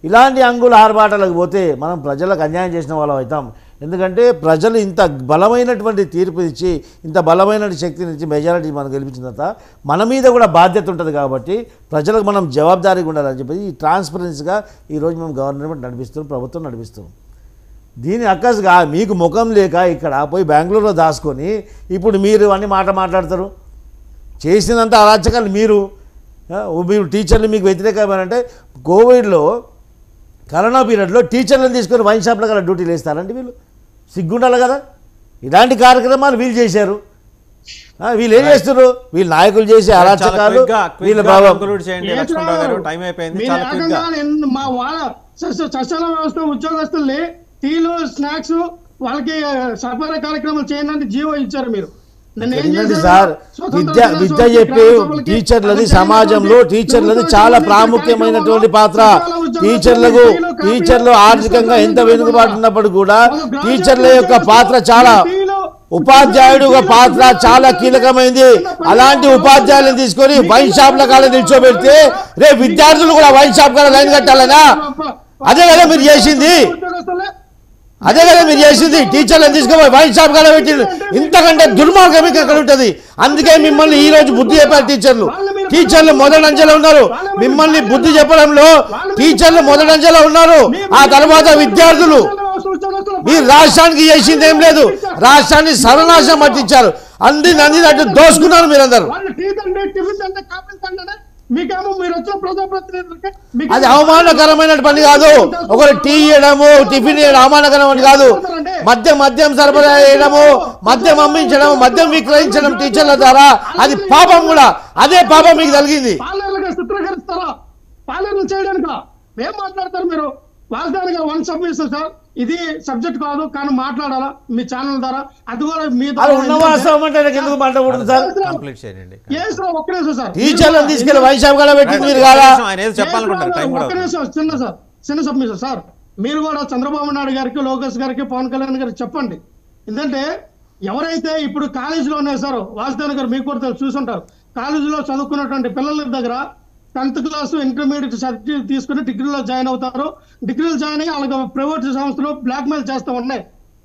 ఇలాంటి అంగుల ఆర్భాటాలకు పోతే మనం ప్రజలకు అన్యాయం చేసిన వాళ్ళం అవుతాం. ఎందుకంటే ప్రజలు ఇంత బలమైనటువంటి తీర్పు ఇచ్చి, ఇంత బలమైన శక్తిని ఇచ్చి మెజారిటీ మనం గెలిపించిన తర్వాత మన మీద కూడా బాధ్యత ఉంటుంది. కాబట్టి ప్రజలకు మనం జవాబుదారీగా ఉండాలని చెప్పి ఈ ట్రాన్స్పరెన్సీగా ఈరోజు మేము గవర్నమెంట్ నడిపిస్తున్నాం, ప్రభుత్వం నడిపిస్తున్నాం. దీని అక్కసుగా మీకు ముఖం లేక ఇక్కడ పోయి బెంగళూరులో దాచుకొని ఇప్పుడు మీరు అన్ని మాట్లాడతారు. చేసినంత అరాచకాలు మీరు టీచర్లు మీకు వ్యతిరేకమైనంటే కోవిడ్లో కరోనా పీరియడ్లో టీచర్లను తీసుకొని వైన్ షాప్లో కదా డ్యూటీలు వేస్తారండి. వీళ్ళు సిగ్గుండాలి కదా. ఇలాంటి కార్యక్రమాలు వీళ్ళు చేశారు. వీళ్ళు ఏం చేస్తారు? వీళ్ళు నాయకులు చేసే అరాచకాలు వీళ్ళ మా వాళ్ళ సస్యాల వ్యవస్థ ఉద్యోగస్తుల్ని టీలు స్నాక్స్ వాళ్ళకి సరఫరా కార్యక్రమాలు చేయండి జీవో ఇచ్చారు మీరు. సార్ విద్య చెప్పే టీచర్లది సమాజంలో టీచర్లది చాలా ప్రాముఖ్యమైనటువంటి పాత్ర. టీచర్లు ఆర్థికంగా ఎంత వెనుకబాటు ఉన్నప్పుడు కూడా టీచర్ల యొక్క పాత్ర చాలా, ఉపాధ్యాయుడు పాత్ర చాలా కీలకమైంది. అలాంటి ఉపాధ్యాయులను తీసుకొని వైన్ షాప్ల కాడ నిల్చోబెడితే రేపు విద్యార్థులు కూడా వైన్ షాప్ కాడ లైన్ కట్టాలనా? అదే కదా మీరు చేసింది. టీచర్లను తీసుకుపోయి వైన్ షాప్ కాడ పెట్టింది. ఇంతకంటే దుర్మార్గం ఎక్కడ ఉంటుంది? అందుకే మిమ్మల్ని ఈ రోజు బుద్ధి చెప్పారు టీచర్లు మొదటి అంచెలో ఉన్నారు. మిమ్మల్ని బుద్ధి చెప్పడంలో టీచర్లు మొదటి అంచెలో ఉన్నారు. ఆ తర్వాత విద్యార్థులు. మీరు రాష్ట్రానికి చేసింది ఏం లేదు, రాష్ట్రాన్ని సర్వనాశనం పట్టించారు. అందినట్టు దోసుకున్నారు మీరందరూ. అది అవమానకరమైన పని కాదు. ఒకరు టీ ఇవ్వడము, టిఫిన్ ఇవ్వడం అవమానకరమైన కాదు. మద్యం సరఫరా చేయడము, మద్యం అమ్మించడం, మద్యం విక్రయించడం టీచర్ల ద్వారా అది పాపం కూడా. అదే పాపం మీకు కలిగింది. ఏం మాట్లాడతారు మీరు? వాస్తవానికి వన్ సబ్మిషన్ సార్, ఇది సబ్జెక్ట్ కాదు కానీ మాట్లాడాలా మీ ఛానల్ ద్వారా. అది కూడా మీ చిన్న సబ్మిషన్ సార్. మీరు కూడా చంద్రబాబు నాయుడు గారికి, లోకేష్ గారికి, పవన్ కళ్యాణ్ గారికి చెప్పండి. ఎందుకంటే ఎవరైతే ఇప్పుడు కాలేజీలో ఉన్నాయి సార్, వాసుదేవ్ గారు మీకు కూడా చూసుంటారు, కాలేజీలో చదువుకున్నటువంటి పిల్లల దగ్గర 10th క్లాస్ ఇంటర్మీడియట్ సర్టిఫికేట్ తీసుకుని డిగ్రీలో జాయిన్ అవుతారు. డిగ్రీలో జాయిన్ అయ్యి వాళ్ళకి ప్రైవేట్ సంస్థలు బ్లాక్ మెయిల్ చేస్తూ ఉన్నాయి.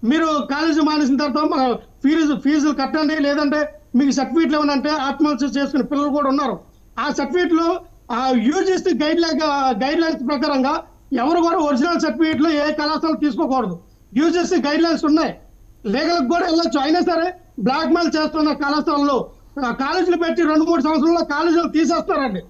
మీరు కాలేజీ మానేసిన తర్వాత ఫీజులు కట్టండి, లేదంటే మీకు సర్టిఫికేట్లు ఏమనంటే ఆత్మహత్య చేసుకునే పిల్లలు కూడా ఉన్నారు. ఆ సర్టిఫికేట్లు యూజీసీ గైడ్ లైన్స్ ప్రకారంగా ఎవరు కూడా ఒరిజినల్ సర్టిఫికేట్లు ఏ కళాశాల తీసుకోకూడదు. యూజీసీ గైడ్ లైన్స్ ఉన్నాయి, లీగల్కి కూడా వెళ్ళొచ్చు. అయినా సరే బ్లాక్ మెయిల్ చేస్తున్న కళాశాలలో కాలేజీలు పెట్టి 2-3 సంవత్సరాల్లో కాలేజీలు తీసేస్తారండి.